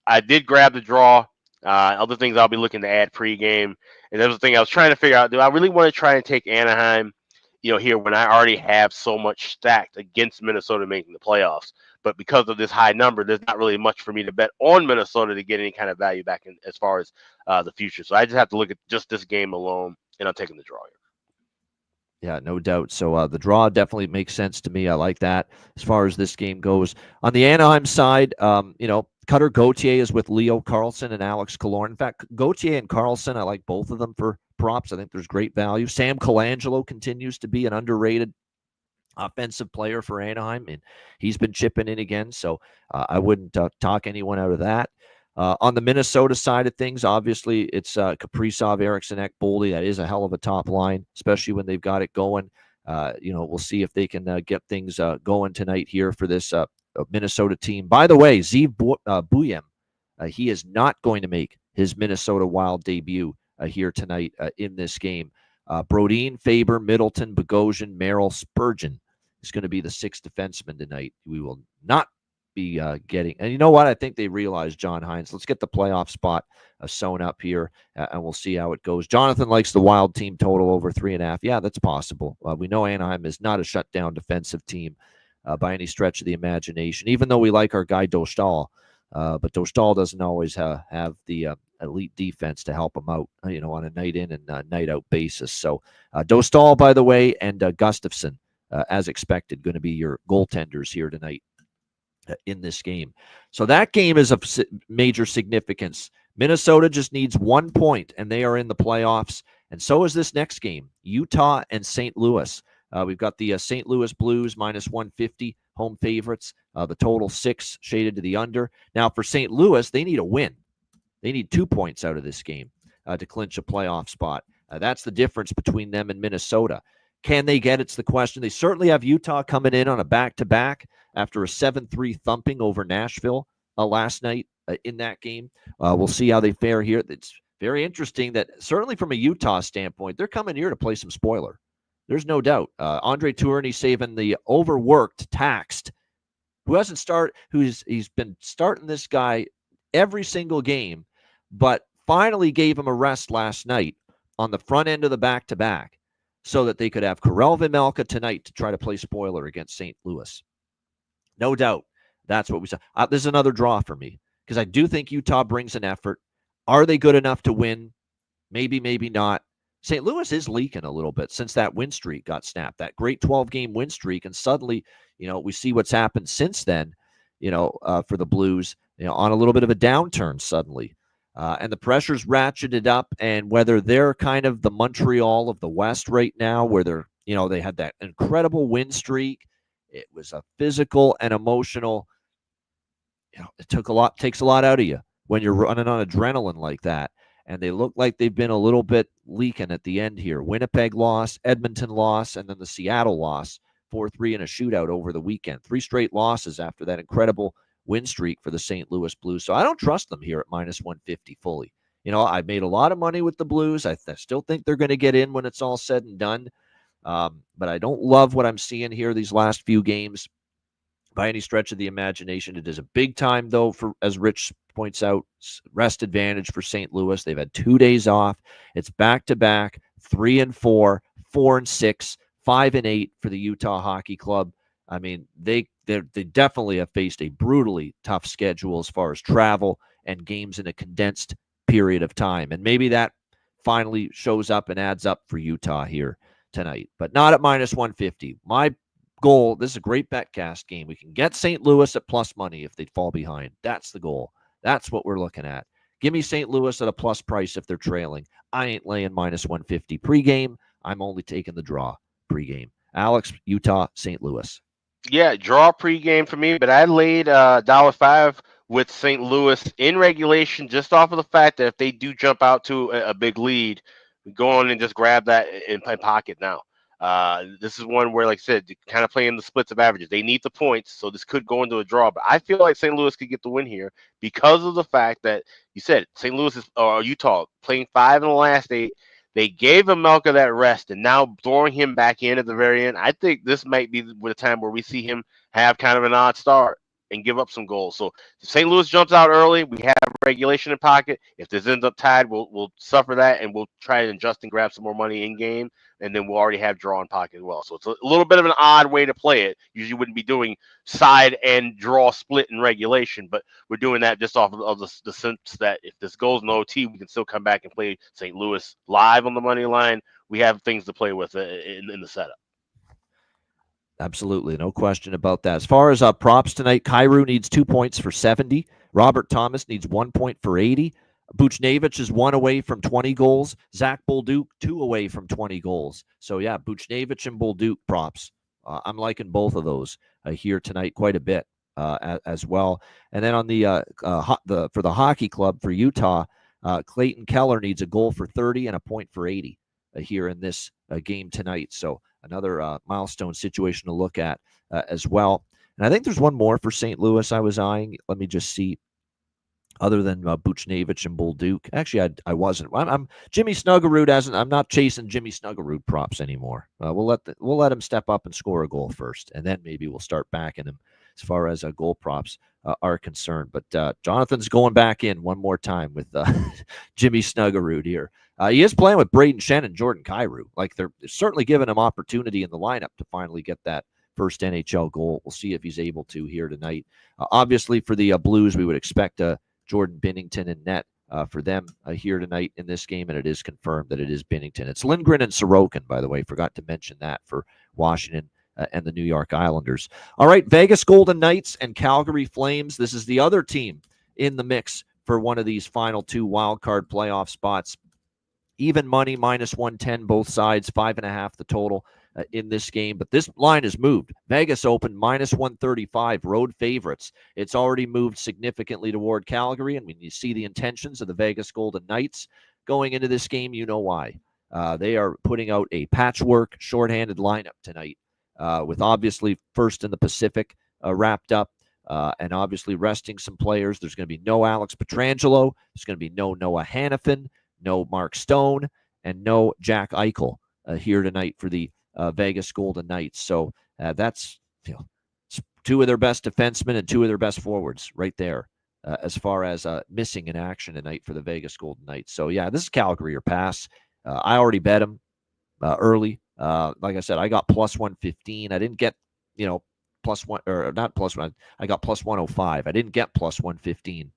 Speaker 4: I did grab the draw. Other things I'll be looking to add pregame, and that was the thing I was trying to figure out. Do I really want to try and take Anaheim, here when I already have so much stacked against Minnesota making the playoffs? But because of this high number, there's not really much for me to bet on Minnesota to get any kind of value back in as far as the future. So I just have to look at just this game alone, and I'm taking the draw here.
Speaker 2: Yeah, no doubt. So the draw definitely makes sense to me. I like that as far as this game goes. On the Anaheim side, Cutter Gauthier is with Leo Carlson and Alex Killorn. In fact, Gauthier and Carlson, I like both of them for props. I think there's great value. Sam Colangelo continues to be an underrated offensive player for Anaheim, and he's been chipping in again. So I wouldn't talk anyone out of that. On the Minnesota side of things, obviously, it's Kaprizov, Eriksson Ek, Boldy. That is a hell of a top line, especially when they've got it going. We'll see if they can get things going tonight here for this Minnesota team. By the way, Zeev Buyem, he is not going to make his Minnesota Wild debut here tonight in this game. Brodin, Faber, Middleton, Bogosian, Merrill, Spurgeon is going to be the sixth defenseman tonight. We will not be getting, and you know what? I think they realized, John Hines, let's get the playoff spot sewn up here, and we'll see how it goes. Jonathan likes the Wild team total over 3.5. Yeah, that's possible. We know Anaheim is not a shutdown defensive team by any stretch of the imagination, even though we like our guy Dostal, but Dostal doesn't always have the elite defense to help him out, on a night in and night out basis. So Dostal, by the way, and Gustafsson, as expected, going to be your goaltenders here tonight in this game. So that game is of major significance. Minnesota just needs 1 point, and they are in the playoffs. And so is this next game, Utah and St. Louis. We've got the St. Louis Blues minus 150 home favorites. The total 6 shaded to the under. Now for St. Louis, they need a win. They need 2 points out of this game to clinch a playoff spot. That's the difference between them and Minnesota. Can they get? It's the question. They certainly have Utah coming in on a back-to-back after a 7-3 thumping over Nashville last night in that game. We'll see how they fare here. It's very interesting that certainly from a Utah standpoint, they're coming here to play some spoiler. There's no doubt. Andre Tourigny saving the overworked, taxed, he's been starting this guy every single game, but finally gave him a rest last night on the front end of the back-to-back so that they could have Karel Vejmelka tonight to try to play spoiler against St. Louis. No doubt. That's what we saw. This is another draw for me because I do think Utah brings an effort. Are they good enough to win? Maybe, maybe not. St. Louis is leaking a little bit since that win streak got snapped, that great 12-game win streak. And suddenly, we see what's happened since then, for the Blues, on a little bit of a downturn suddenly. And the pressure's ratcheted up, and whether they're kind of the Montreal of the West right now, where they're, they had that incredible win streak. It was a physical and emotional, it takes a lot out of you when you're running on adrenaline like that. And they look like they've been a little bit leaking at the end here. Winnipeg loss, Edmonton loss, and then the Seattle loss, 4-3 in a shootout over the weekend. 3 straight losses after that incredible win streak for the St. Louis Blues. So I don't trust them here at minus 150 fully. I made a lot of money with the Blues. I still think they're going to get in when it's all said and done. But I don't love what I'm seeing here these last few games by any stretch of the imagination. It is a big time, though, for, as Rich points out, rest advantage for St. Louis. They've had 2 days off. It's back-to-back, 3-4, 4-6, 5-8 for the Utah Hockey Club. I mean, they definitely have faced a brutally tough schedule as far as travel and games in a condensed period of time. And maybe that finally shows up and adds up for Utah here tonight, but not at -150. My goal, this is a great Betcast game. We can get St. Louis at plus money if they fall behind. That's the goal. That's what we're looking at. Give me St. Louis at a plus price if they're trailing. I ain't laying -150 pregame. I'm only taking the draw pregame. Alex, Utah, St. Louis.
Speaker 4: Yeah, draw pregame for me, but I laid $1.05 with St. Louis in regulation just off of the fact that if they do jump out to a big lead, go on and just grab that in my pocket now. This is one where, like I said, kind of playing the splits of averages. They need the points, so this could go into a draw. But I feel like St. Louis could get the win here because of the fact that you said St. Louis or Utah playing 5 in the last 8. They gave Amelka that rest, and now throwing him back in at the very end, I think this might be the time where we see him have kind of an odd start and give up some goals. So if St. Louis jumps out early, we have regulation in pocket. If this ends up tied, we'll suffer that, and we'll try and adjust and grab some more money in game, and then we'll already have draw in pocket as well. So it's a little bit of an odd way to play it. Usually wouldn't be doing side and draw split in regulation, but we're doing that just off of the sense that if this goes in OT, we can still come back and play St. Louis live on the money line. We have things to play with in the setup.
Speaker 2: Absolutely. No question about that. As far as props tonight, Kyrou needs 2 points for 70. Robert Thomas needs 1 point for 80. Buchnevich is 1 away from 20 goals. Zach Bolduc, 2 away from 20 goals. So, yeah, Buchnevich and Bolduc props. I'm liking both of those here tonight quite a bit as well. And then on for the hockey club for Utah, Clayton Keller needs a goal for 30 and a point for 80 here in this game tonight. So, another milestone situation to look at as well. And I think there's one more for St. Louis I was eyeing. Let me just see. Other than Buchnevich and Bolduc. Actually, I wasn't. I'm Jimmy Snuggerud hasn't. I'm not chasing Jimmy Snuggerud props anymore. We'll let him step up and score a goal first, and then maybe we'll start backing him as far as goal props are concerned. But Jonathan's going back in one more time with Jimmy Snuggerud here. He is playing with Braden Shen and Jordan Kyrou. Like they're certainly giving him opportunity in the lineup to finally get that first NHL goal. We'll see if he's able to here tonight. Obviously, for the Blues, we would expect Jordan Binnington in net for them here tonight in this game, and it is confirmed that it is Binnington. It's Lindgren and Sorokin, by the way. Forgot to mention that for Washington and the New York Islanders. All right, Vegas Golden Knights and Calgary Flames. This is the other team in the mix for one of these final 2 wildcard playoff spots. Even money, -110, both sides, 5.5 the total in this game. But this line has moved. Vegas opened -135, road favorites. It's already moved significantly toward Calgary. And when you see the intentions of the Vegas Golden Knights going into this game, you know why. They are putting out a patchwork, shorthanded lineup tonight with obviously first in the Pacific wrapped up. And obviously resting some players. There's going to be no Alex Pietrangelo. There's going to be no Noah Hannafin, no Mark Stone, and no Jack Eichel here tonight for the Vegas Golden Knights. So that's 2 of their best defensemen and 2 of their best forwards right there as far as missing in action tonight for the Vegas Golden Knights. So, yeah, this is Calgary or pass. I already bet them early. Like I said, I got +115. I didn't get, +1 or not +1. I got +105. I didn't get +115.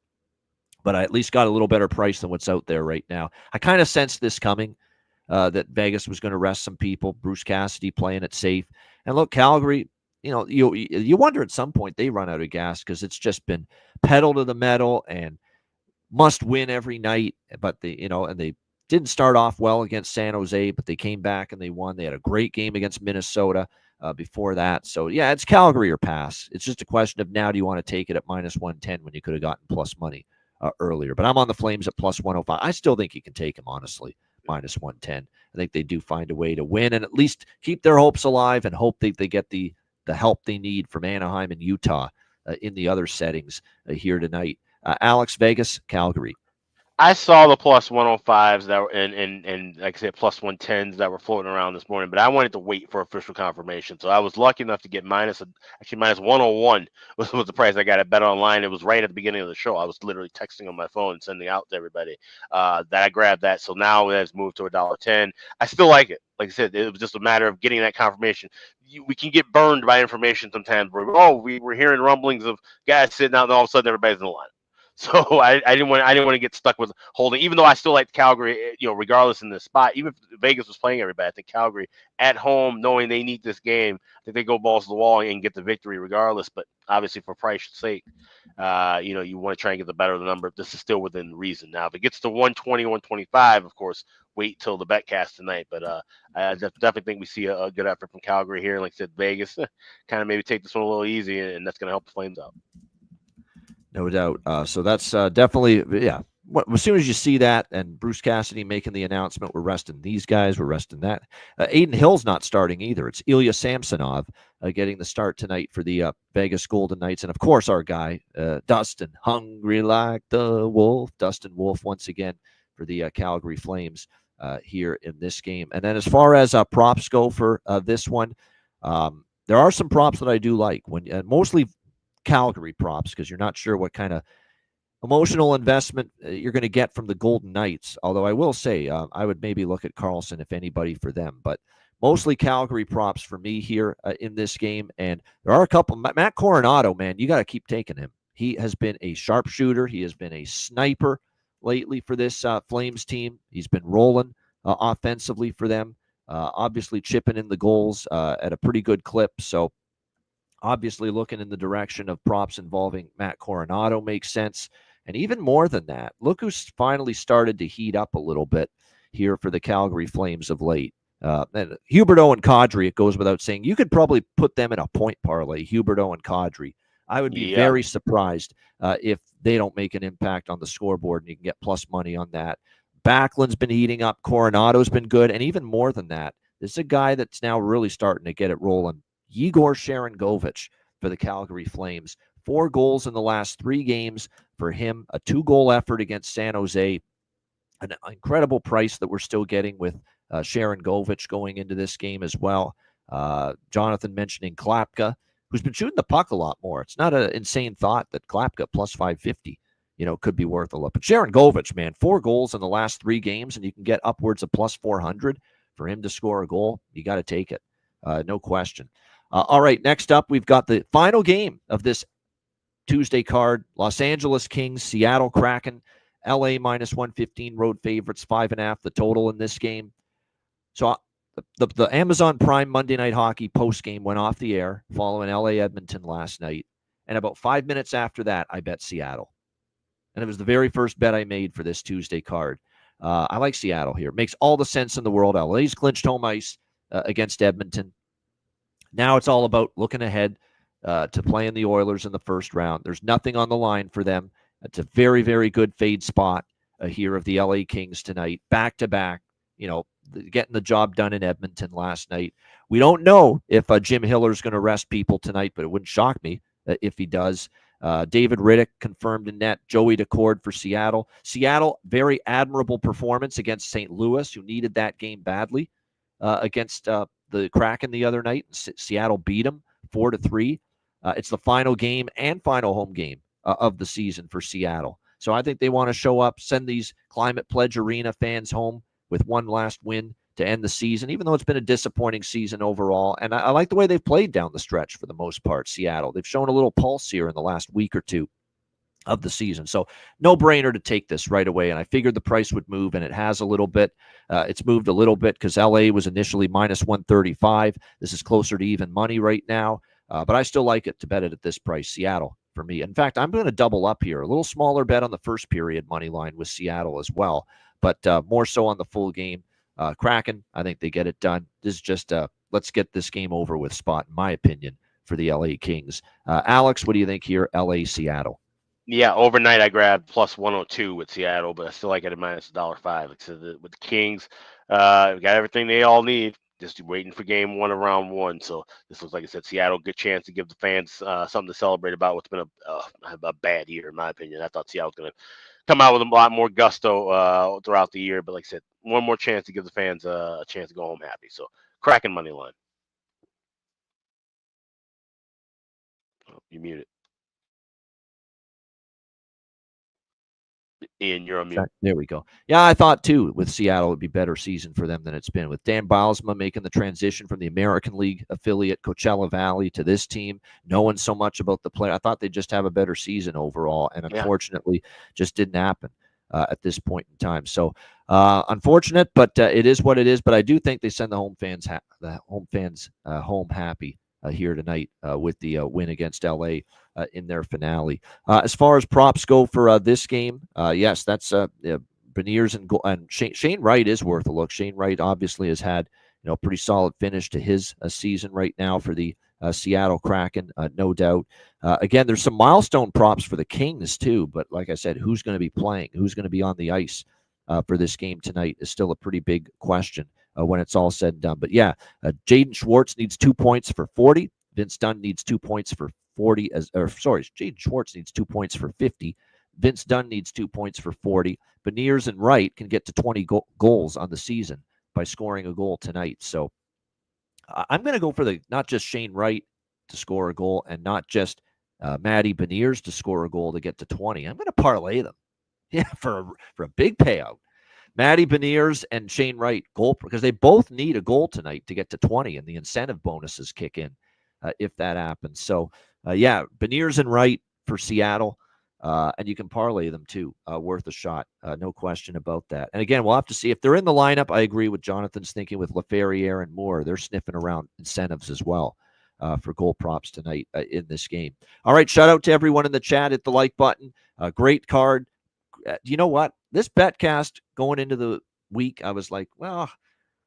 Speaker 2: But I at least got a little better price than what's out there right now. I kind of sensed this coming, that Vegas was going to rest some people. Bruce Cassidy playing it safe. And look, Calgary, you wonder at some point they run out of gas because it's just been pedal to the metal and must win every night. But and they didn't start off well against San Jose, but they came back and they won. They had a great game against Minnesota before that. So, yeah, it's Calgary or pass. It's just a question of now do you want to take it at -110 when you could have gotten plus money earlier. But I'm on the Flames at +105. I still think you can take them, honestly, -110. I think they do find a way to win and at least keep their hopes alive and hope that they get the help they need from Anaheim and Utah in the other settings here tonight. Alex, Vegas, Calgary.
Speaker 4: I saw the +105s that were and like I said, +110s that were floating around this morning, but I wanted to wait for official confirmation. So I was lucky enough to get -101 was the price I got at Bet Online. It was right at the beginning of the show. I was literally texting on my phone and sending out to everybody that I grabbed that. So now it has moved to $1.10. I still like it. like I said, it was just a matter of getting that confirmation. We can get burned by information sometimes. We're hearing rumblings of guys sitting out, and all of a sudden everybody's in the line. So I didn't want to get stuck with holding, even though I still like Calgary, regardless in the spot. Even if Vegas was playing everybody, I think Calgary at home, knowing they need this game, I think they go balls to the wall and get the victory regardless. But obviously, for price's sake, you want to try and get the better of the number. This is still within reason. Now, if it gets to 120, 125, of course, wait till the Betcast tonight. But I definitely think we see a good effort from Calgary here. Like I said, Vegas kind of maybe take this one a little easy, and that's going to help the Flames out.
Speaker 2: No doubt. So that's definitely, yeah. As soon as you see that and Bruce Cassidy making the announcement, we're resting these guys, we're resting that. Aiden Hill's not starting either. It's Ilya Samsonov getting the start tonight for the Vegas Golden Knights. And, of course, our guy, Dustin, hungry like the wolf. Dustin Wolf once again for the Calgary Flames here in this game. And then as far as props go for this one, there are some props that I do like. Mostly Calgary props, because you're not sure what kind of emotional investment you're going to get from the Golden Knights. Although I will say I would maybe look at Carlson, if anybody, for them. But mostly Calgary props for me here in this game. And there are a couple. Matt Coronado, man, you got to keep taking him. He has been a sharpshooter. He has been a sniper lately for this Flames team. He's been rolling offensively for them, obviously chipping in the goals at a pretty good clip. So obviously looking in the direction of props involving Matt Coronado makes sense. And even more than that, look who's finally started to heat up a little bit here for the Calgary Flames of late. And Huberdeau and Kadri, it goes without saying, you could probably put them in a point parlay, Huberdeau and Kadri. I would be very surprised if they don't make an impact on the scoreboard, and you can get plus money on that. Backlund's been heating up. Coronado's been good. And even more than that, this is a guy that's now really starting to get it rolling. Igor Sharangovich for the Calgary Flames. 4 goals in the last 3 games for him. A 2-goal effort against San Jose. An incredible price that we're still getting with Sharangovich going into this game as well. Jonathan mentioning Klapka, who's been shooting the puck a lot more. It's not an insane thought that Klapka plus 550, could be worth a look. But Sharangovich, man, 4 goals in the last 3 games, and you can get upwards of plus 400 for him to score a goal. You got to take it. No question. All right, next up, we've got the final game of this Tuesday card. Los Angeles Kings, Seattle Kraken, LA minus 115 road favorites, 5.5 the total in this game. So the Amazon Prime Monday Night Hockey post game went off the air following LA Edmonton last night. And about 5 minutes after that, I bet Seattle. And it was the very first bet I made for this Tuesday card. I like Seattle here. It makes all the sense in the world. LA's clinched home ice against Edmonton. Now it's all about looking ahead to playing the Oilers in the first round. There's nothing on the line for them. It's a very, very good fade spot here of the LA Kings tonight. Back-to-back, getting the job done in Edmonton last night. We don't know if Jim Hiller's going to rest people tonight, but it wouldn't shock me if he does. David Riddick confirmed in net. Joey Decord for Seattle. Seattle, very admirable performance against St. Louis, who needed that game badly against the Kraken the other night. Seattle beat them 4-3. It's the final game and final home game of the season for Seattle. So I think they want to show up, send these Climate Pledge Arena fans home with one last win to end the season, even though it's been a disappointing season overall. And I like the way they've played down the stretch for the most part, Seattle. They've shown a little pulse here in the last week or two of the season. So no-brainer to take this right away. And I figured the price would move, and it has a little bit. It's moved a little bit because LA was initially minus 135. This is closer to even money right now. But I still like it to bet it at this price, Seattle, for me. In fact, I'm going to double up here. A little smaller bet on the first period money line with Seattle as well, but more so on the full game. Kraken, I think they get it done. This is just let's get this game over with spot, in my opinion, for the LA Kings. Alex, what do you think here, LA, Seattle?
Speaker 4: Yeah, overnight I grabbed plus 102 with Seattle, but I still like it at minus $1.05. Like I said, with the Kings, we got everything they all need. Just waiting for game 1 of round 1. So this looks like I said, Seattle, good chance to give the fans something to celebrate about what's been a bad year, in my opinion. I thought Seattle was going to come out with a lot more gusto throughout the year, but like I said, one more chance to give the fans a chance to go home happy. So Kraken money line. Oh, you muted. Ian, you're on mute.
Speaker 2: There we go. Yeah, I thought too with Seattle it would be a better season for them than it's been. With Dan Bylsma making the transition from the American League affiliate Coachella Valley to this team, knowing so much about the player, I thought they'd just have a better season overall, and unfortunately, just didn't happen at this point in time. So unfortunate, but it is what it is. But I do think they send the home fans home happy here tonight with the win against LA in their finale. As far as props go for this game, yes, that's Beniers and Shane Wright is worth a look. Shane Wright obviously has had a pretty solid finish to his season right now for the Seattle Kraken, no doubt. Again, there's some milestone props for the Kings too, but like I said, who's going to be playing? Who's going to be on the ice for this game tonight is still a pretty big question when it's all said and done. But yeah, Jaden Schwartz needs 2 points for 40. Vince Dunn needs 2 points for 40. Jaden Schwartz needs 2 points for 50. Vince Dunn needs 2 points for 40. Beniers and Wright can get to 20 goals on the season by scoring a goal tonight. So I'm going to go for not just Shane Wright to score a goal and not just Matty Beniers to score a goal to get to 20. I'm going to parlay them. Yeah, for a big payout. Matty Beniers and Shane Wright goal, because they both need a goal tonight to get to 20, and the incentive bonuses kick in if that happens. So, yeah, Beniers and Wright for Seattle, and you can parlay them too. Worth a shot, no question about that. And again, we'll have to see if they're in the lineup. I agree with Jonathan's thinking with LaFerriere and Moore. They're sniffing around incentives as well for goal props tonight in this game. All right, shout out to everyone in the chat. Hit the like button. Great card. You know what? This Betcast going into the week, I was like, well,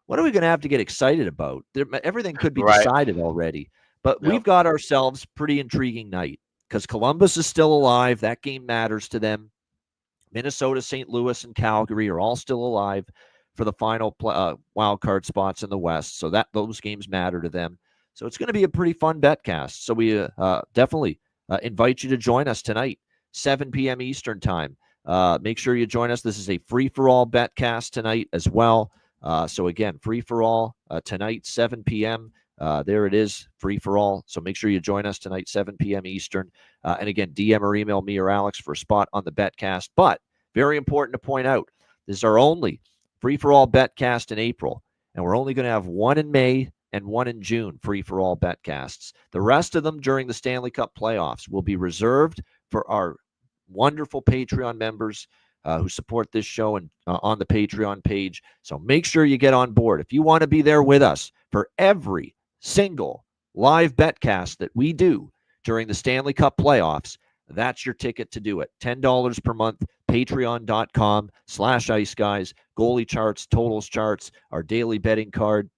Speaker 2: what are we going to have to get excited about? Everything could be decided already. But we've got ourselves pretty intriguing night because Columbus is still alive. That game matters to them. Minnesota, St. Louis, and Calgary are all still alive for the final wild card spots in the West. So those games matter to them. So it's going to be a pretty fun Betcast. So we definitely invite you to join us tonight, 7 p.m. Eastern time. Make sure you join us. This is a free-for-all Betcast tonight as well. So again, free-for-all tonight, 7 p.m. There it is, free-for-all. So make sure you join us tonight, 7 p.m. Eastern. And again, DM or email me or Alex for a spot on the Betcast. But very important to point out, this is our only free-for-all Betcast in April. And we're only going to have one in May and one in June, free-for-all Betcasts. The rest of them during the Stanley Cup playoffs will be reserved for our wonderful Patreon members who support this show and on the Patreon page. So make sure you get on board. If you want to be there with us for every single live Betcast that we do during the Stanley Cup playoffs, that's your ticket to do it. $10 per month, patreon.com/iceguys, goalie charts, totals charts, our daily betting card,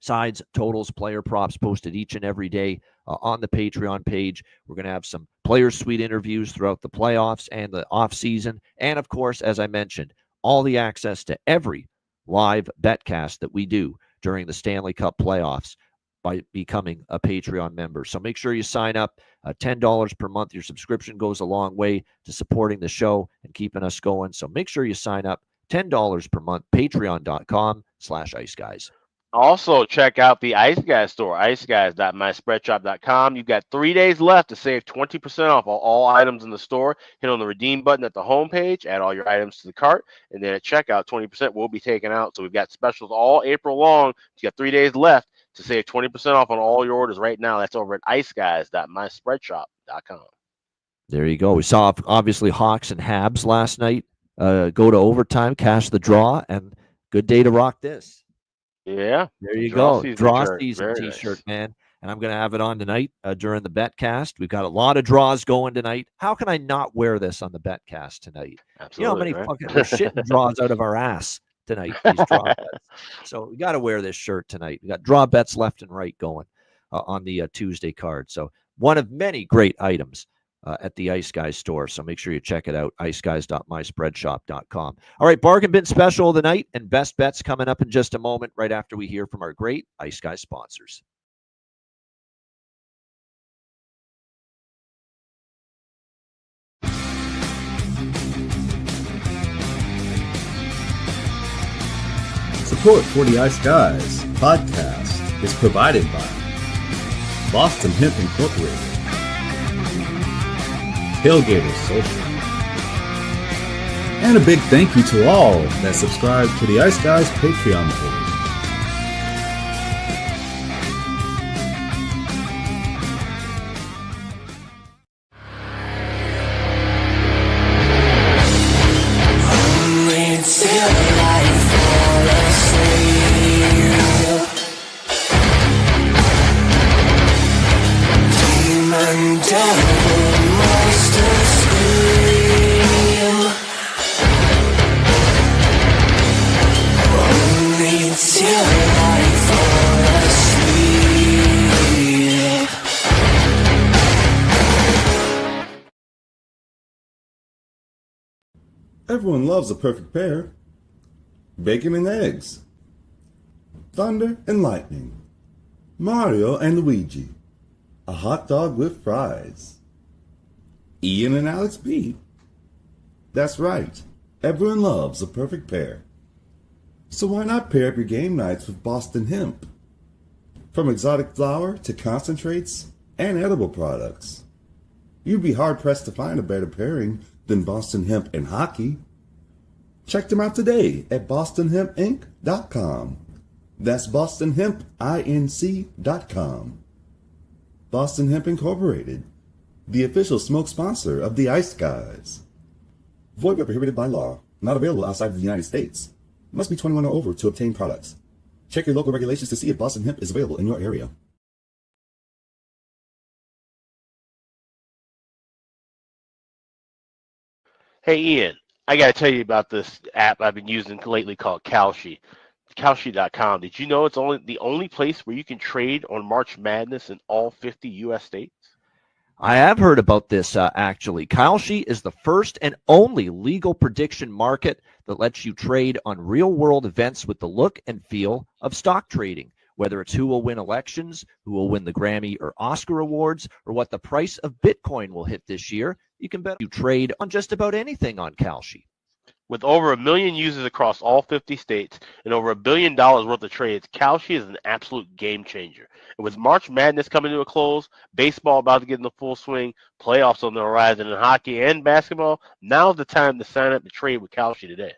Speaker 2: sides, totals, player props posted each and every day on the Patreon page. We're going to have some player suite interviews throughout the playoffs and the off season. And of course, as I mentioned, all the access to every live Betcast that we do during the Stanley Cup playoffs by becoming a Patreon member. So make sure you sign up. $10 per month. Your subscription goes a long way to supporting the show and keeping us going. So make sure you sign up. $10 per month, patreon.com/iceguys.
Speaker 4: Also, check out the Ice Guys store, iceguys.myspreadshop.com. You've got 3 days left to save 20% off all items in the store. Hit on the redeem button at the homepage, add all your items to the cart, and then at checkout, 20% will be taken out. So we've got specials all April long. You got 3 days left to save 20% off on all your orders right now. That's over at iceguys.myspreadshop.com.
Speaker 2: There you go. We saw, obviously, Hawks and Habs last night go to overtime, cash the draw, and good day to rock this.
Speaker 4: Yeah.
Speaker 2: There you go. Draw
Speaker 4: shirt.
Speaker 2: season t-shirt, nice. Man. And I'm going to have it on tonight during the Betcast. We've got a lot of draws going tonight. How can I not wear this on the Betcast tonight?
Speaker 4: Absolutely,
Speaker 2: you know how many fucking we're shitting draws out of our ass tonight, these draw bets. So we got to wear this shirt tonight. We got draw bets left and right going on the Tuesday card. So one of many great items at the Ice Guys store. So make sure you check it out, iceguys.myspreadshop.com. All right, bargain bin special of the night and best bets coming up in just a moment right after we hear from our great Ice Guys sponsors.
Speaker 5: Support for the Ice Guys podcast is provided by Boston Hemp Incorporated, Tailgaters Social, And a big thank you to all that subscribe to the Ice Guys Patreon page. Everyone loves a perfect pair. Bacon and eggs. Thunder and lightning. Mario and Luigi. A hot dog with fries. Ian and Alex B. That's right. Everyone loves a perfect pair. So why not pair up your game nights with Boston Hemp? From exotic flower to concentrates and edible products. You'd be hard-pressed to find a better pairing than Boston Hemp and hockey. Check them out today at bostonhempinc.com. That's bostonhempinc.com. Boston Hemp Incorporated, the official smoke sponsor of the Ice Guys. Void where prohibited by law. Not available outside of the United States. Must be 21 or over to obtain products. Check your local regulations to see if Boston Hemp is available in your area.
Speaker 4: Hey, Ian, I got to tell you about this app I've been using lately called Kalshi. Kalshi.com. Did you know it's the only place where you can trade on March Madness in all 50 U.S. states?
Speaker 2: I have heard about this, actually. Kalshi is the first and only legal prediction market that lets you trade on real-world events with the look and feel of stock trading, whether it's who will win elections, who will win the Grammy or Oscar awards, or what the price of Bitcoin will hit this year. You can bet you trade on just about anything on Kalshi.
Speaker 4: With over 1 million users across all 50 states and over $1 billion worth of trades, Kalshi is an absolute game changer. And with March Madness coming to a close, baseball about to get in the full swing, playoffs on the horizon in hockey and basketball, now's the time to sign up to trade with Kalshi today.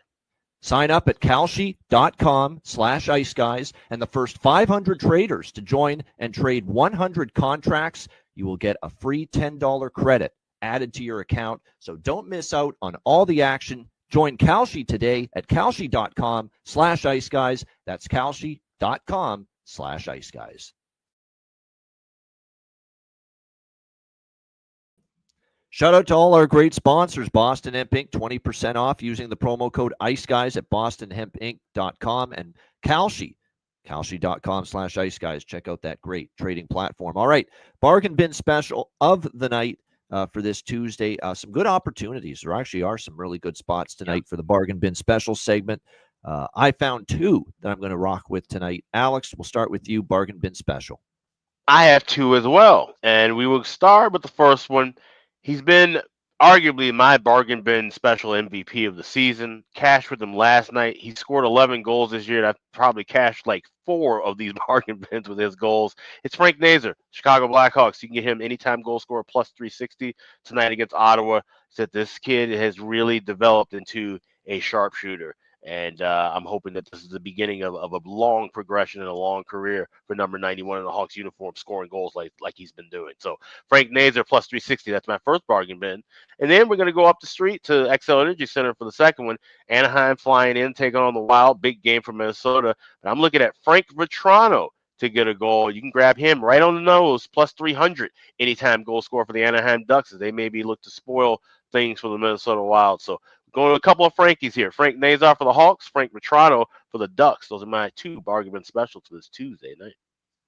Speaker 2: Sign up at kalshi.com/iceguys, and the first 500 traders to join and trade 100 contracts, you will get a free $10 credit added to your account. So don't miss out on all the action. Join Kalshi today at kalshi.com/iceguys. That's kalshi.com/iceguys. Shout out to all our great sponsors, Boston Hemp Inc., 20% off using the promo code IceGuys at bostonhempinc.com, and Kalshi, kalshi.com/iceguys. Check out that great trading platform. All right, bargain bin special of the night for this Tuesday. Some good opportunities. There actually are some really good spots tonight for the bargain bin special segment. I found two that I'm going to rock with tonight. Alex, we'll start with you, bargain bin special.
Speaker 4: I have two as well, and we will start with the first one. He's been arguably my bargain bin special MVP of the season. Cashed with him last night. He scored 11 goals this year, and I've probably cashed like 4 of these bargain bins with his goals. It's Frank Nazar, Chicago Blackhawks. You can get him anytime goal scorer plus 360 tonight against Ottawa. Said this kid has really developed into a sharpshooter. And I'm hoping that this is the beginning of a long progression and a long career for number 91 in the Hawks uniform, scoring goals like he's been doing. So Frank Nazar plus 360, that's my first bargain bin. And then we're going to go up the street to XL Energy Center for the second one. Anaheim flying in, taking on the Wild. Big game for Minnesota. But I'm looking at Frank Vetrano to get a goal. You can grab him right on the nose, plus 300 anytime goal scorer for the Anaheim Ducks, as they maybe look to spoil things for the Minnesota Wild. So going to a couple of Frankies here. Frank Nazar for the Hawks, Frank Vetrano for the Ducks. Those are my two bargain bin specials for this Tuesday night.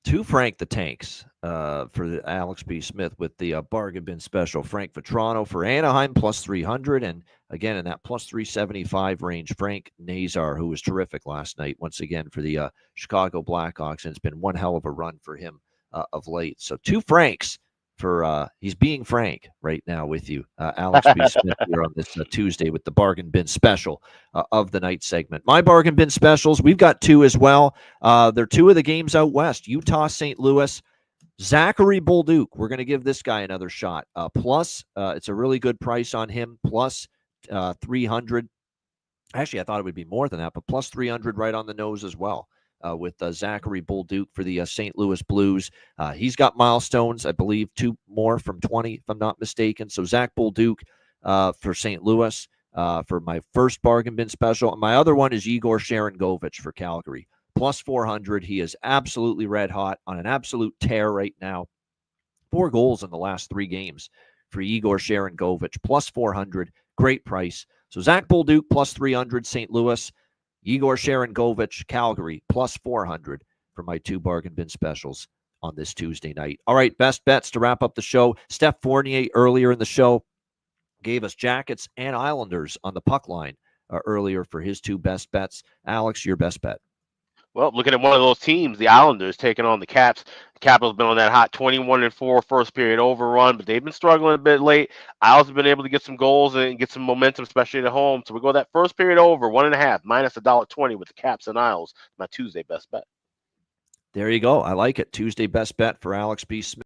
Speaker 2: Two Frank the Tanks for the Alex B. Smith with the bargain bin special. Frank Vetrano for Anaheim, plus 300. And again, in that plus 375 range, Frank Nazar, who was terrific last night, once again, for the Chicago Blackhawks. And it's been one hell of a run for him of late. So two Franks for he's being Frank right now with you, Alex B. Smith, here on this Tuesday with the bargain bin special of the night segment. My bargain bin specials, we've got two as well. They're two of the games out west. Utah, St. Louis. Zachary Bolduc, we're going to give this guy another shot. Plus, it's a really good price on him, plus 300. Actually, I thought it would be more than that, but plus 300 right on the nose as well. With Zachary Bolduc for the St. Louis Blues. He's got milestones, I believe, 2 more from 20, if I'm not mistaken. So Zach Bolduc for St. Louis for my first bargain bin special. And my other one is Igor Sharangovich for Calgary. Plus 400. He is absolutely red hot on an absolute tear right now. 4 goals in the last 3 games for Igor Sharangovich. Plus 400. Great price. So Zach Bolduc plus 300, St. Louis. Igor Sharangovich, Calgary, plus 400 for my 2 bargain bin specials on this Tuesday night. All right, best bets to wrap up the show. Steph Fornier earlier in the show gave us Jackets and Islanders on the puck line earlier for his 2 best bets. Alex, your best bet.
Speaker 4: Well, looking at one of those teams, the Islanders taking on the Caps. The Capitals been on that hot 21-4 first period overrun, but they've been struggling a bit late. Isles have been able to get some goals and get some momentum, especially at home. So we go that first period over, 1.5, minus $1.20 with the Caps and Isles. My Tuesday best bet.
Speaker 2: There you go. I like it. Tuesday best bet for Alex B. Smith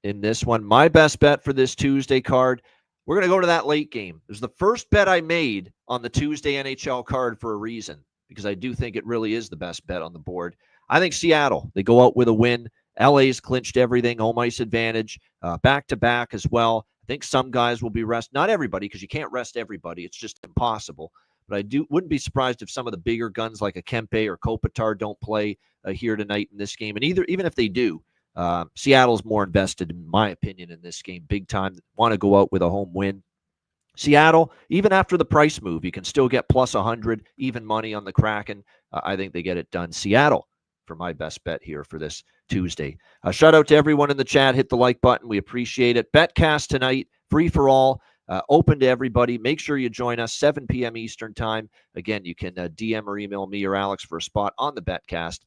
Speaker 2: in this one. My best bet for this Tuesday card, we're going to go to that late game. It was the first bet I made on the Tuesday NHL card for a reason, because I do think it really is the best bet on the board. I think Seattle, they go out with a win. LA's clinched everything, home ice advantage, back-to-back as well. I think some guys will be rested. Not everybody, because you can't rest everybody. It's just impossible. But I wouldn't be surprised if some of the bigger guns like a Kempe or Kopitar don't play here tonight in this game. And even if they do, Seattle's more invested, in my opinion, in this game. Big time. Want to go out with a home win. Seattle, even after the price move, you can still get plus 100, even money on the Kraken. I think they get it done. Seattle for my best bet here for this Tuesday. Shout out to everyone in the chat. Hit the like button. We appreciate it. Betcast tonight, free for all, open to everybody. Make sure you join us, 7 p.m. Eastern time. Again, you can DM or email me or Alex for a spot on the Betcast.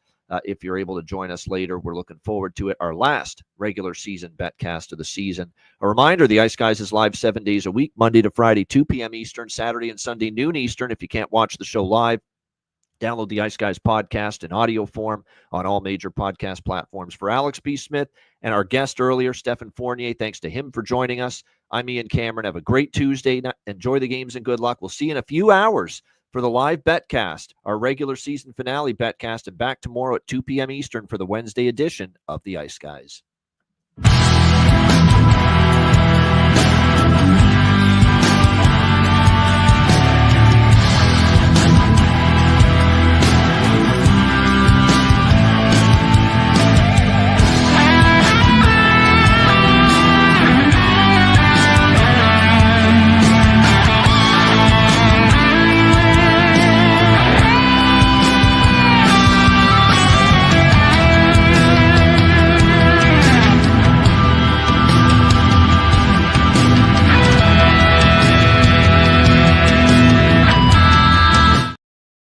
Speaker 2: If you're able to join us later, we're looking forward to it. Our last regular season Betcast of the season. A reminder, the Ice Guys is live 7 days a week, Monday to Friday, 2 p.m. Eastern, Saturday and Sunday, noon Eastern. If you can't watch the show live, download the Ice Guys podcast in audio form on all major podcast platforms. For Alex B. Smith and our guest earlier, Stephen Fornier, thanks to him for joining us. I'm Ian Cameron. Have a great Tuesday. Enjoy the games and good luck. We'll see you in a few hours for the live Betcast, our regular season finale Betcast, and back tomorrow at 2 p.m. Eastern for the Wednesday edition of the Ice Guys.